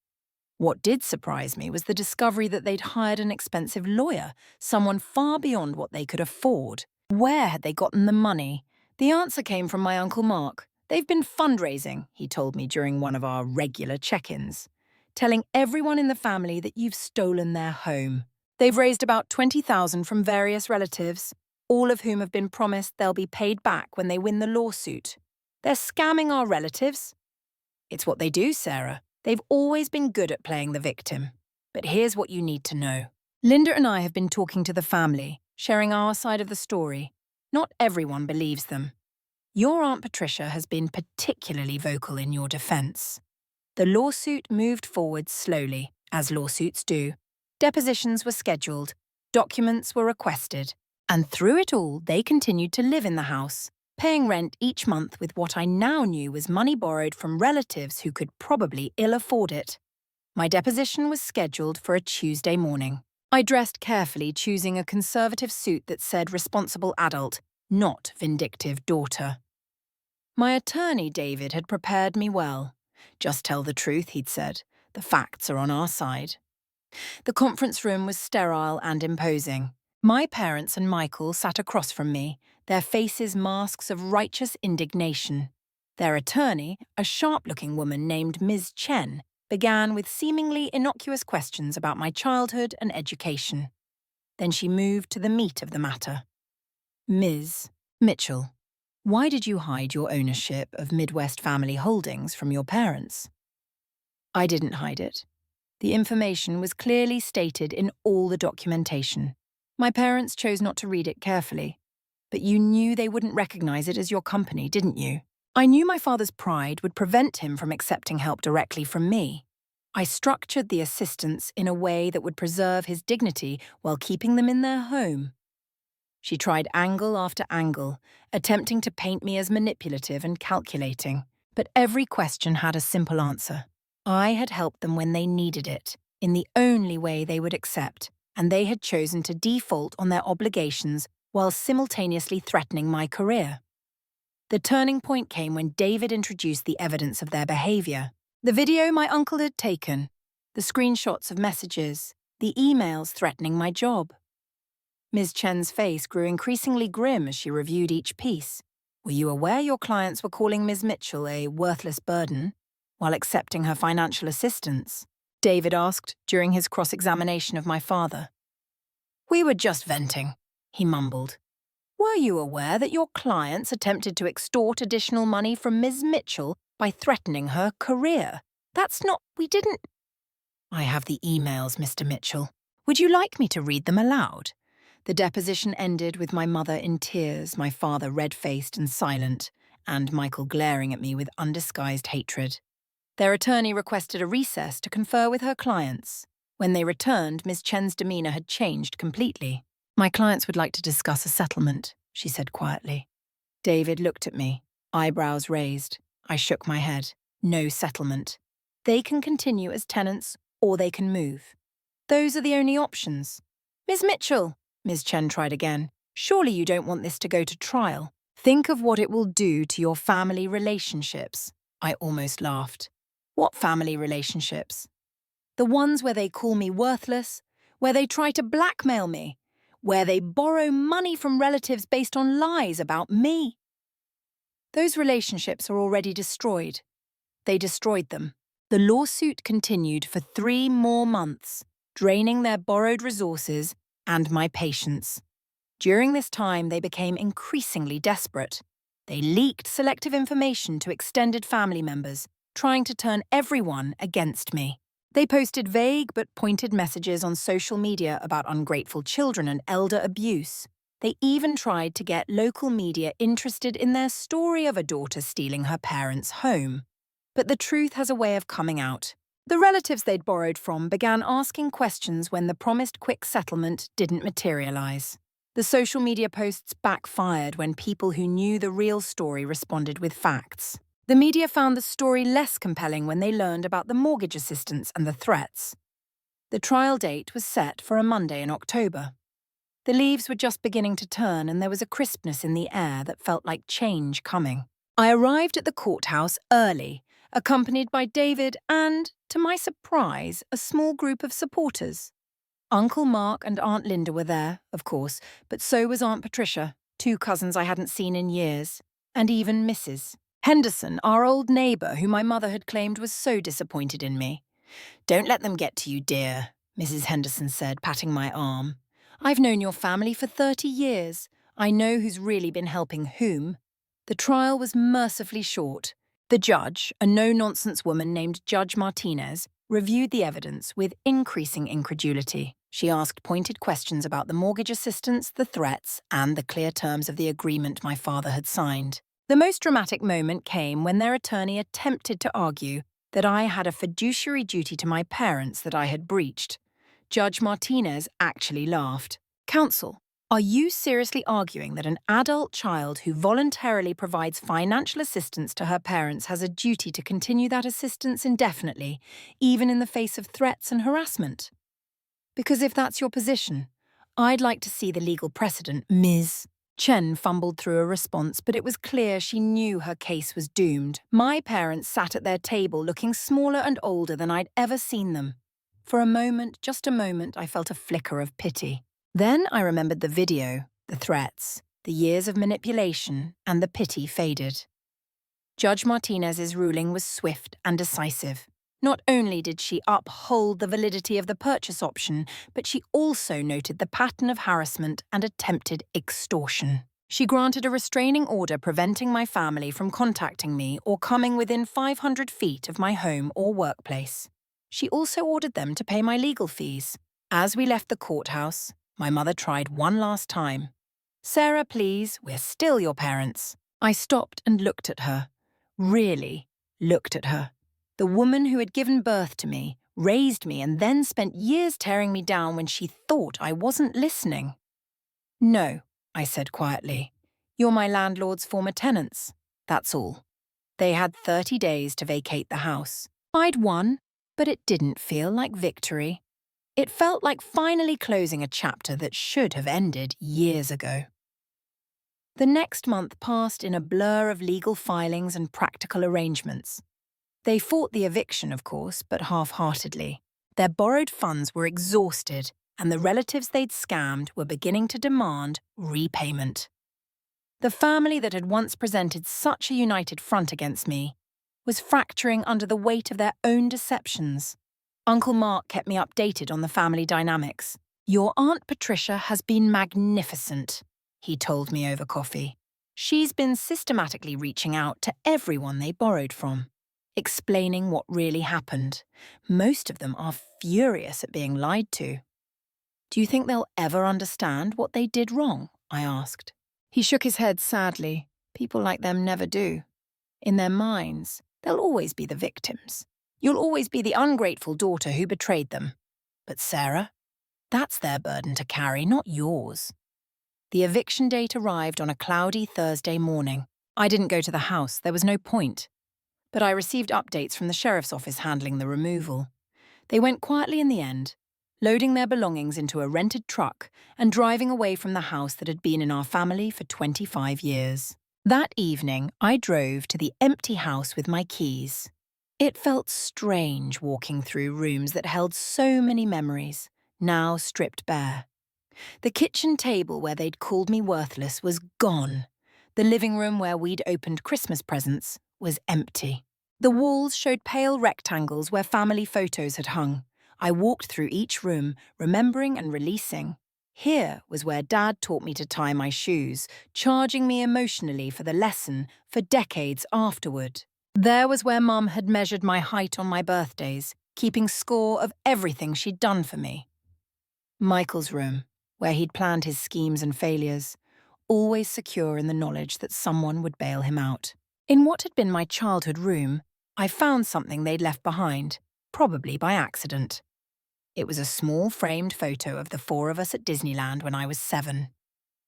What did surprise me was the discovery that they'd hired an expensive lawyer, someone far beyond what they could afford. Where had they gotten the money? The answer came from my Uncle Mark. "They've been fundraising," he told me during one of our regular check-ins, "telling everyone in the family that you've stolen their home. They've raised about $20,000 from various relatives, all of whom have been promised they'll be paid back when they win the lawsuit. They're scamming our relatives." It's what they do, Sarah. They've always been good at playing the victim. But here's what you need to know. Linda and I have been talking to the family, sharing our side of the story. Not everyone believes them. Your Aunt Patricia has been particularly vocal in your defense. The lawsuit moved forward slowly, as lawsuits do. Depositions were scheduled, documents were requested, and through it all, they continued to live in the house, paying rent each month with what I now knew was money borrowed from relatives who could probably ill afford it. My deposition was scheduled for a Tuesday morning. I dressed carefully, choosing a conservative suit that said responsible adult, not vindictive daughter. My attorney, David, had prepared me well. "Just tell the truth," he'd said. "The facts are on our side." The conference room was sterile and imposing. My parents and Michael sat across from me, their faces masks of righteous indignation. Their attorney, a sharp-looking woman named Ms. Chen, began with seemingly innocuous questions about my childhood and education. Then she moved to the meat of the matter. Ms. Mitchell, why did you hide your ownership of Midwest Family Holdings from your parents? I didn't hide it. The information was clearly stated in all the documentation. My parents chose not to read it carefully. But you knew they wouldn't recognize it as your company, didn't you? I knew my father's pride would prevent him from accepting help directly from me. I structured the assistance in a way that would preserve his dignity while keeping them in their home. She tried angle after angle, attempting to paint me as manipulative and calculating. But every question had a simple answer. I had helped them when they needed it, in the only way they would accept, and they had chosen to default on their obligations while simultaneously threatening my career. The turning point came when David introduced the evidence of their behavior. The video my uncle had taken, the screenshots of messages, the emails threatening my job. Ms. Chen's face grew increasingly grim as she reviewed each piece. Were you aware your clients were calling Ms. Mitchell a worthless burden while accepting her financial assistance? David asked during his cross-examination of my father. We were just venting, he mumbled. Were you aware that your clients attempted to extort additional money from Ms. Mitchell by threatening her career? We didn't. I have the emails, Mr. Mitchell. Would you like me to read them aloud? The deposition ended with my mother in tears, my father red-faced and silent, and Michael glaring at me with undisguised hatred. Their attorney requested a recess to confer with her clients. When they returned, Ms. Chen's demeanour had changed completely. My clients would like to discuss a settlement, she said quietly. David looked at me, eyebrows raised. I shook my head. No settlement. They can continue as tenants or they can move. Those are the only options. Ms. Mitchell, Ms. Chen tried again. Surely you don't want this to go to trial. Think of what it will do to your family relationships. I almost laughed. What family relationships? The ones where they call me worthless, where they try to blackmail me, where they borrow money from relatives based on lies about me. Those relationships are already destroyed. They destroyed them. The lawsuit continued for 3 more months, draining their borrowed resources and my patience. During this time, they became increasingly desperate. They leaked selective information to extended family members, trying to turn everyone against me. They posted vague but pointed messages on social media about ungrateful children and elder abuse. They even tried to get local media interested in their story of a daughter stealing her parents' home. But the truth has a way of coming out. The relatives they'd borrowed from began asking questions when the promised quick settlement didn't materialize. The social media posts backfired when people who knew the real story responded with facts. The media found the story less compelling when they learned about the mortgage assistance and the threats. The trial date was set for a Monday in October. The leaves were just beginning to turn and there was a crispness in the air that felt like change coming. I arrived at the courthouse early, accompanied by David and, to my surprise, a small group of supporters. Uncle Mark and Aunt Linda were there, of course, but so was Aunt Patricia, 2 cousins I hadn't seen in years, and even Mrs. Henderson, our old neighbour who my mother had claimed was so disappointed in me. Don't let them get to you, dear, Mrs. Henderson said, patting my arm. I've known your family for 30 years. I know who's really been helping whom. The trial was mercifully short. The judge, a no-nonsense woman named Judge Martinez, reviewed the evidence with increasing incredulity. She asked pointed questions about the mortgage assistance, the threats, and the clear terms of the agreement my father had signed. The most dramatic moment came when their attorney attempted to argue that I had a fiduciary duty to my parents that I had breached. Judge Martinez actually laughed. Counsel, are you seriously arguing that an adult child who voluntarily provides financial assistance to her parents has a duty to continue that assistance indefinitely, even in the face of threats and harassment? Because if that's your position, I'd like to see the legal precedent, Ms. Chen fumbled through a response, but it was clear she knew her case was doomed. My parents sat at their table looking smaller and older than I'd ever seen them. For a moment, just a moment, I felt a flicker of pity. Then I remembered the video, the threats, the years of manipulation, and the pity faded. Judge Martinez's ruling was swift and decisive. Not only did she uphold the validity of the purchase option, but she also noted the pattern of harassment and attempted extortion. She granted a restraining order preventing my family from contacting me or coming within 500 feet of my home or workplace. She also ordered them to pay my legal fees. As we left the courthouse, my mother tried one last time. "Sarah, please, we're still your parents." I stopped and looked at her. Really looked at her. The woman who had given birth to me, raised me, and then spent years tearing me down when she thought I wasn't listening. "No," I said quietly. "You're my landlord's former tenants. That's all." They had 30 days to vacate the house. I'd won, but it didn't feel like victory. It felt like finally closing a chapter that should have ended years ago. The next month passed in a blur of legal filings and practical arrangements. They fought the eviction, of course, but half-heartedly. Their borrowed funds were exhausted, and the relatives they'd scammed were beginning to demand repayment. The family that had once presented such a united front against me was fracturing under the weight of their own deceptions. Uncle Mark kept me updated on the family dynamics. "Your Aunt Patricia has been magnificent," he told me over coffee. "She's been systematically reaching out to everyone they borrowed from, explaining what really happened. Most of them are furious at being lied to." "Do you think they'll ever understand what they did wrong?" I asked. He shook his head sadly. "People like them never do. In their minds, they'll always be the victims. You'll always be the ungrateful daughter who betrayed them. But Sarah, that's their burden to carry, not yours." The eviction date arrived on a cloudy Thursday morning. I didn't go to the house, there was no point. But I received updates from the sheriff's office handling the removal. They went quietly in the end, loading their belongings into a rented truck and driving away from the house that had been in our family for 25 years. That evening, I drove to the empty house with my keys. It felt strange walking through rooms that held so many memories, now stripped bare. The kitchen table where they'd called me worthless was gone. The living room where we'd opened Christmas presents was empty. The walls showed pale rectangles where family photos had hung. I walked through each room, remembering and releasing. Here was where Dad taught me to tie my shoes, charging me emotionally for the lesson for decades afterward. There was where Mum had measured my height on my birthdays, keeping score of everything she'd done for me. Michael's room, where he'd planned his schemes and failures, always secure in the knowledge that someone would bail him out. In what had been my childhood room, I found something they'd left behind, probably by accident. It was a small framed photo of the four of us at Disneyland when I was 7.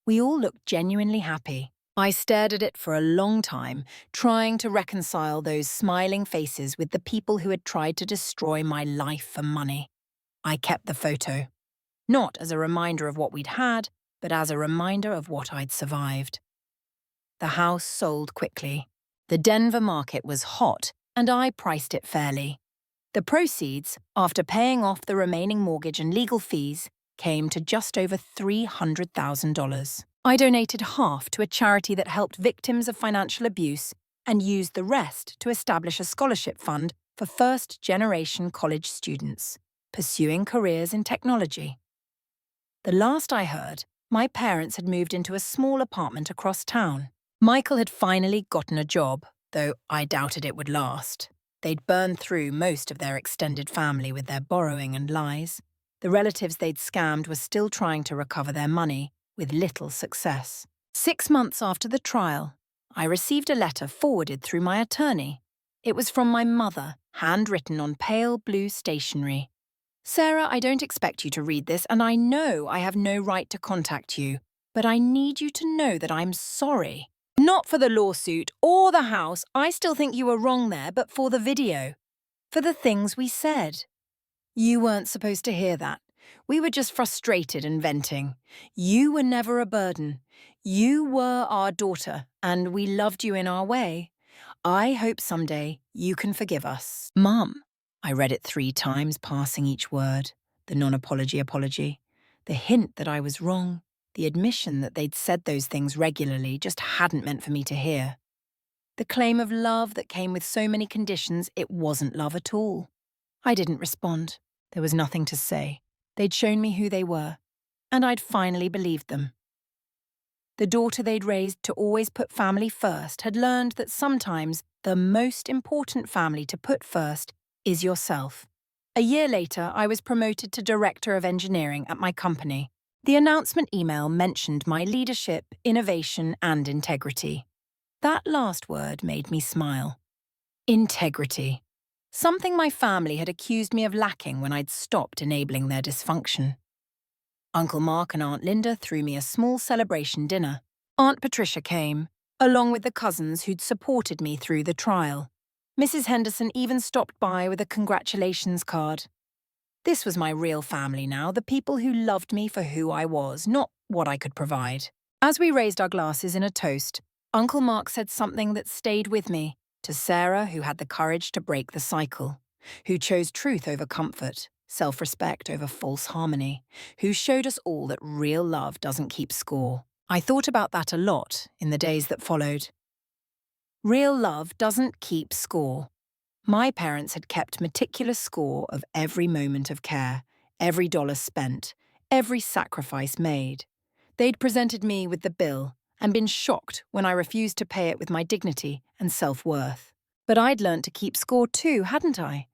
We all looked genuinely happy. I stared at it for a long time, trying to reconcile those smiling faces with the people who had tried to destroy my life for money. I kept the photo, not as a reminder of what we'd had, but as a reminder of what I'd survived. The house sold quickly. The Denver market was hot, and I priced it fairly. The proceeds, after paying off the remaining mortgage and legal fees, came to just over $300,000. I donated half to a charity that helped victims of financial abuse and used the rest to establish a scholarship fund for first-generation college students pursuing careers in technology. The last I heard, my parents had moved into a small apartment across town. Michael had finally gotten a job, though I doubted it would last. They'd burned through most of their extended family with their borrowing and lies. The relatives they'd scammed were still trying to recover their money, with little success. 6 months after the trial, I received a letter forwarded through my attorney. It was from my mother, handwritten on pale blue stationery. "Sarah, I don't expect you to read this, and I know I have no right to contact you, but I need you to know that I'm sorry. Not for the lawsuit or the house, I still think you were wrong there, but for the video. For the things we said. You weren't supposed to hear that. We were just frustrated and venting. You were never a burden. You were our daughter, and we loved you in our way. I hope someday you can forgive us. Mum." I read it 3 times, passing each word. The non-apology apology. The hint that I was wrong. The admission that they'd said those things regularly just hadn't meant for me to hear. The claim of love that came with so many conditions it wasn't love at all. I didn't respond. There was nothing to say. They'd shown me who they were, and I'd finally believed them. The daughter they'd raised to always put family first had learned that sometimes the most important family to put first is yourself. A year later, I was promoted to Director of Engineering at my company. The announcement email mentioned my leadership, innovation, and integrity. That last word made me smile. Integrity. Something my family had accused me of lacking when I'd stopped enabling their dysfunction. Uncle Mark and Aunt Linda threw me a small celebration dinner. Aunt Patricia came, along with the cousins who'd supported me through the trial. Mrs. Henderson even stopped by with a congratulations card. This was my real family now, the people who loved me for who I was, not what I could provide. As we raised our glasses in a toast, Uncle Mark said something that stayed with me, to Sarah, who had the courage to break the cycle, who chose truth over comfort, self-respect over false harmony, who showed us all that real love doesn't keep score. I thought about that a lot in the days that followed. Real love doesn't keep score. My parents had kept meticulous score of every moment of care, every dollar spent, every sacrifice made. They'd presented me with the bill and been shocked when I refused to pay it with my dignity and self-worth. But I'd learnt to keep score too, hadn't I?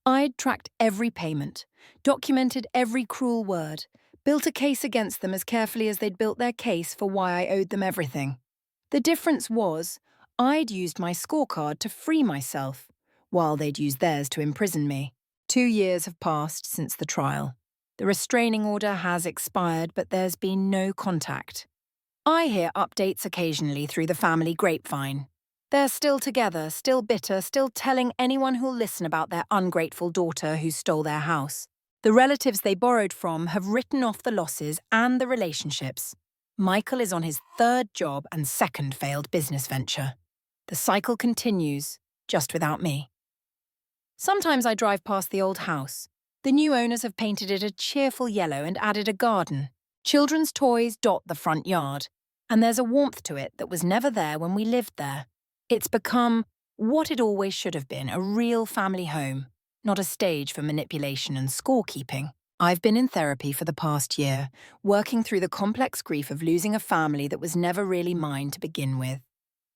I'd tracked every payment, documented every cruel word, built a case against them as carefully as they'd built their case for why I owed them everything. The difference was, I'd used my scorecard to free myself, while they'd used theirs to imprison me. 2 years have passed since the trial. The restraining order has expired, but there's been no contact. I hear updates occasionally through the family grapevine. They're still together, still bitter, still telling anyone who'll listen about their ungrateful daughter who stole their house. The relatives they borrowed from have written off the losses and the relationships. Michael is on his 3rd job and 2nd failed business venture. The cycle continues, just without me. Sometimes I drive past the old house. The new owners have painted it a cheerful yellow and added a garden. Children's toys dot the front yard, and there's a warmth to it that was never there when we lived there. It's become what it always should have been, a real family home, not a stage for manipulation and scorekeeping. I've been in therapy for the past year, working through the complex grief of losing a family that was never really mine to begin with.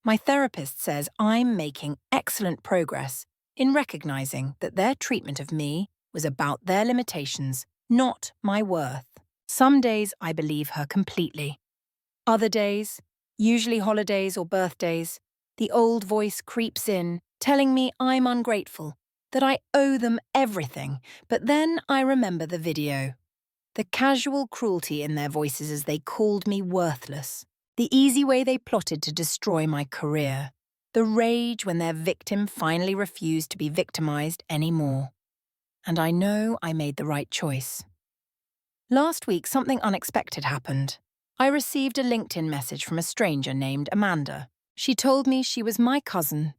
My therapist says I'm making excellent progress in recognizing that their treatment of me was about their limitations, not my worth. Some days I believe her completely. Other days, usually holidays or birthdays, the old voice creeps in, telling me I'm ungrateful, that I owe them everything, but then I remember the video. The casual cruelty in their voices as they called me worthless. The easy way they plotted to destroy my career. The rage when their victim finally refused to be victimized anymore. And I know I made the right choice. Last week, something unexpected happened. I received a LinkedIn message from a stranger named Amanda. She told me she was my cousin,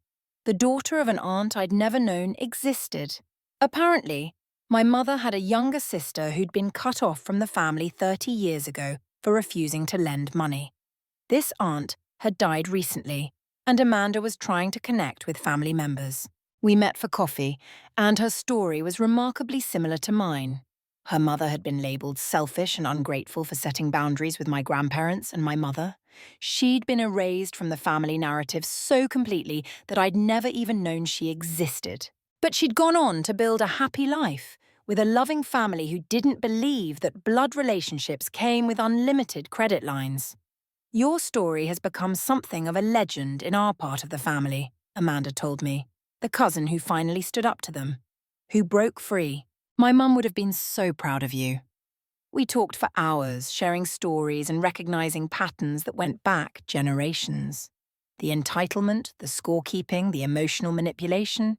the daughter of an aunt I'd never known existed. Apparently, my mother had a younger sister who'd been cut off from the family 30 years ago for refusing to lend money. This aunt had died recently, and Amanda was trying to connect with family members. We met for coffee, and her story was remarkably similar to mine. Her mother had been labelled selfish and ungrateful for setting boundaries with my grandparents and my mother. She'd been erased from the family narrative so completely that I'd never even known she existed. But she'd gone on to build a happy life, with a loving family who didn't believe that blood relationships came with unlimited credit lines. Your story has become something of a legend in our part of the family, Amanda told me, the cousin who finally stood up to them, who broke free. My mum would have been so proud of you. We talked for hours, sharing stories and recognizing patterns that went back generations. The entitlement, the scorekeeping, the emotional manipulation,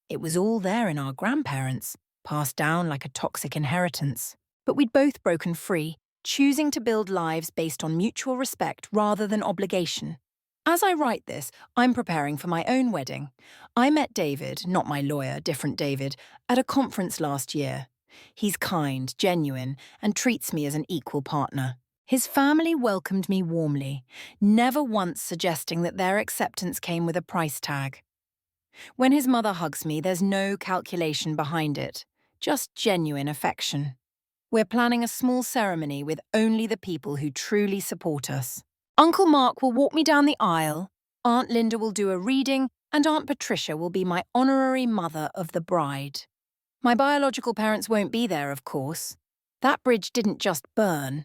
it was all there in our grandparents, passed down like a toxic inheritance. But we'd both broken free, choosing to build lives based on mutual respect rather than obligation. As I write this, I'm preparing for my own wedding. I met David, not my lawyer, different David, at a conference last year. He's kind, genuine, and treats me as an equal partner. His family welcomed me warmly, never once suggesting that their acceptance came with a price tag. When his mother hugs me, there's no calculation behind it, just genuine affection. We're planning a small ceremony with only the people who truly support us. Uncle Mark will walk me down the aisle, Aunt Linda will do a reading, and Aunt Patricia will be my honorary mother of the bride. My biological parents won't be there, of course. That bridge didn't just burn.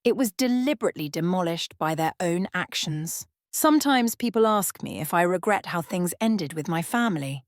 It was deliberately demolished by their own actions. Sometimes people ask me if I regret how things ended with my family.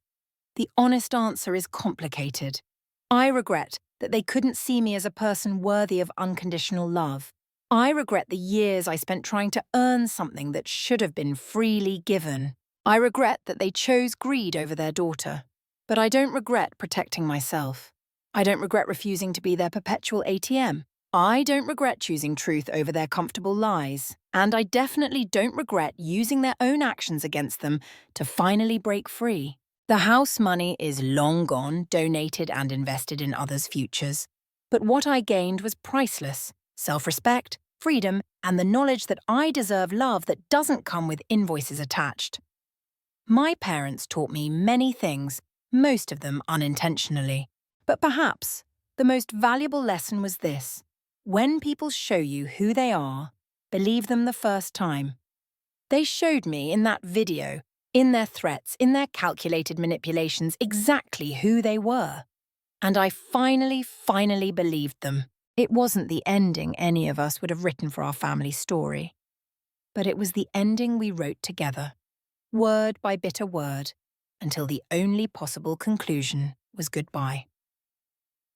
The honest answer is complicated. I regret that they couldn't see me as a person worthy of unconditional love. I regret the years I spent trying to earn something that should have been freely given. I regret that they chose greed over their daughter. But I don't regret protecting myself. I don't regret refusing to be their perpetual ATM. I don't regret choosing truth over their comfortable lies. And I definitely don't regret using their own actions against them to finally break free. The house money is long gone, donated and invested in others' futures. But what I gained was priceless. Self-respect, freedom, and the knowledge that I deserve love that doesn't come with invoices attached. My parents taught me many things, most of them unintentionally. But perhaps the most valuable lesson was this. When people show you who they are, believe them the first time. They showed me in that video, in their threats, in their calculated manipulations, exactly who they were. And I finally believed them. It wasn't the ending any of us would have written for our family story. But it was the ending we wrote together, word by bitter word, until the only possible conclusion was goodbye.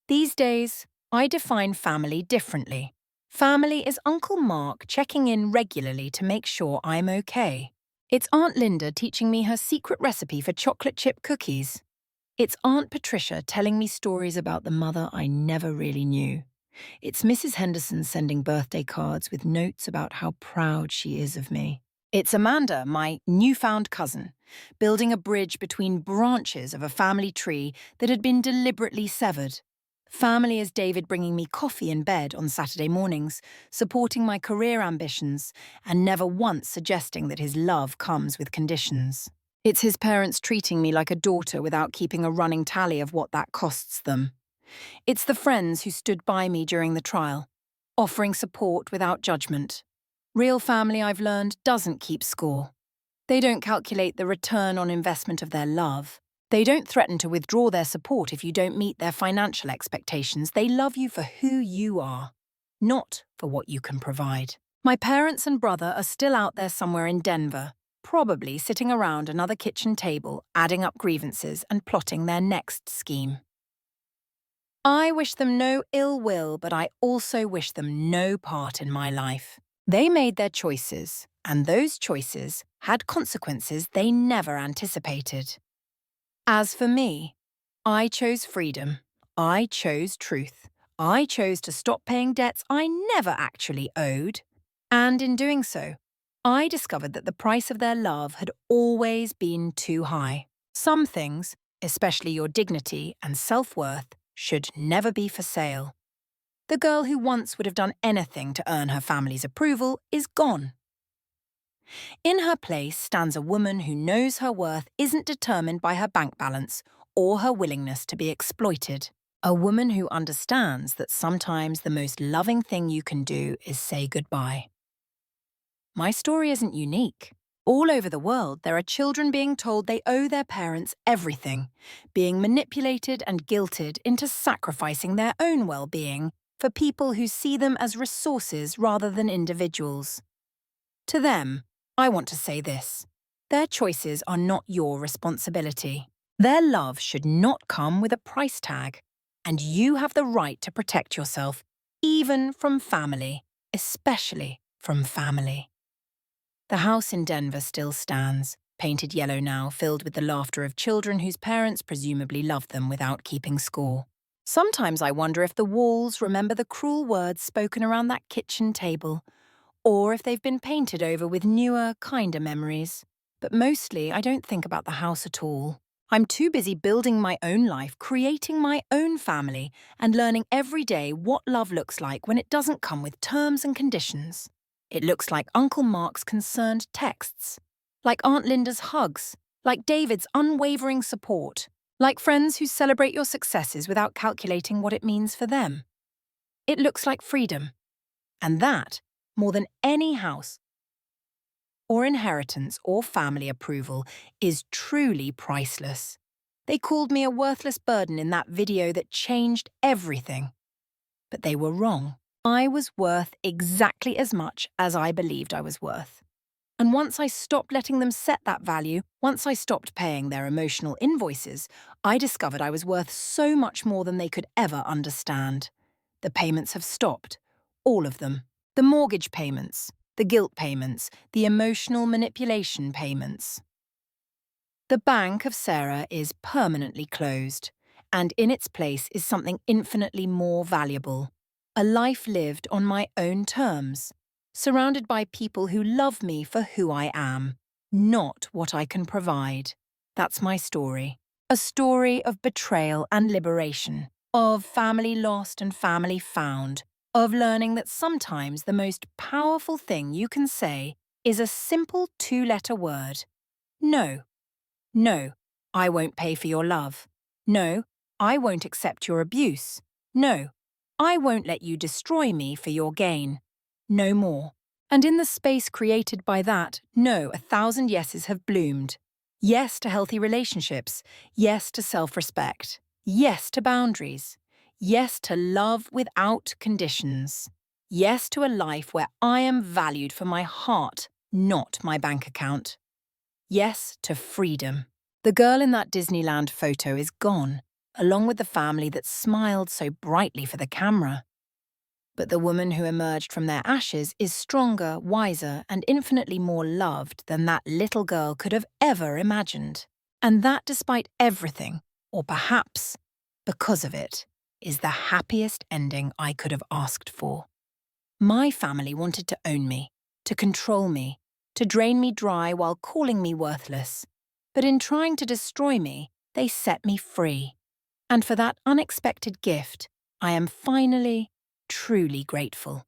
These days, I define family differently. Family is Uncle Mark checking in regularly to make sure I'm okay. It's Aunt Linda teaching me her secret recipe for chocolate chip cookies. It's Aunt Patricia telling me stories about the mother I never really knew. It's Mrs. Henderson sending birthday cards with notes about how proud she is of me. It's Amanda, my newfound cousin, building a bridge between branches of a family tree that had been deliberately severed. Family is David bringing me coffee in bed on Saturday mornings, supporting my career ambitions, and never once suggesting that his love comes with conditions. It's his parents treating me like a daughter without keeping a running tally of what that costs them. It's the friends who stood by me during the trial, offering support without judgment. Real family, I've learned, doesn't keep score. They don't calculate the return on investment of their love. They don't threaten to withdraw their support if you don't meet their financial expectations. They love you for who you are, not for what you can provide. My parents and brother are still out there somewhere in Denver, probably sitting around another kitchen table, adding up grievances and plotting their next scheme. I wish them no ill will, but I also wish them no part in my life. They made their choices, and those choices had consequences they never anticipated. As for me, I chose freedom. I chose truth. I chose to stop paying debts I never actually owed. And in doing so, I discovered that the price of their love had always been too high. Some things, especially your dignity and self-worth, should never be for sale. The girl who once would have done anything to earn her family's approval is gone. In her place stands a woman who knows her worth isn't determined by her bank balance or her willingness to be exploited. A woman who understands that sometimes the most loving thing you can do is say goodbye. My story isn't unique. All over the world, there are children being told they owe their parents everything, being manipulated and guilted into sacrificing their own well-being for people who see them as resources rather than individuals. To them, I want to say this. Their choices are not your responsibility. Their love should not come with a price tag, and you have the right to protect yourself, even from family, especially from family. The house in Denver still stands, painted yellow now, filled with the laughter of children whose parents presumably loved them without keeping score. Sometimes I wonder if the walls remember the cruel words spoken around that kitchen table, or if they've been painted over with newer, kinder memories. But mostly, I don't think about the house at all. I'm too busy building my own life, creating my own family, and learning every day what love looks like when it doesn't come with terms and conditions. It looks like Uncle Mark's concerned texts, like Aunt Linda's hugs, like David's unwavering support, like friends who celebrate your successes without calculating what it means for them. It looks like freedom. And that, more than any house or inheritance or family approval, is truly priceless. They called me a worthless burden in that video that changed everything. But they were wrong. I was worth exactly as much as I believed I was worth. And once I stopped letting them set that value, once I stopped paying their emotional invoices, I discovered I was worth so much more than they could ever understand. The payments have stopped. All of them. The mortgage payments, the guilt payments, the emotional manipulation payments. The bank of Sarah is permanently closed, and in its place is something infinitely more valuable. A life lived on my own terms, surrounded by people who love me for who I am, not what I can provide. That's my story. A story of betrayal and liberation, of family lost and family found, of learning that sometimes the most powerful thing you can say is a simple two-letter word. No. No, I won't pay for your love. No, I won't accept your abuse. No, I won't let you destroy me for your gain. No more. And in the space created by that, no, 1,000 yeses have bloomed. Yes to healthy relationships. Yes to self-respect. Yes to boundaries. Yes to love without conditions. Yes to a life where I am valued for my heart, not my bank account. Yes to freedom. The girl in that Disneyland photo is gone, along with the family that smiled so brightly for the camera. But the woman who emerged from their ashes is stronger, wiser, and infinitely more loved than that little girl could have ever imagined. And that, despite everything, or perhaps because of it, is the happiest ending I could have asked for. My family wanted to own me, to control me, to drain me dry while calling me worthless. But in trying to destroy me, they set me free. And for that unexpected gift, I am finally, truly grateful.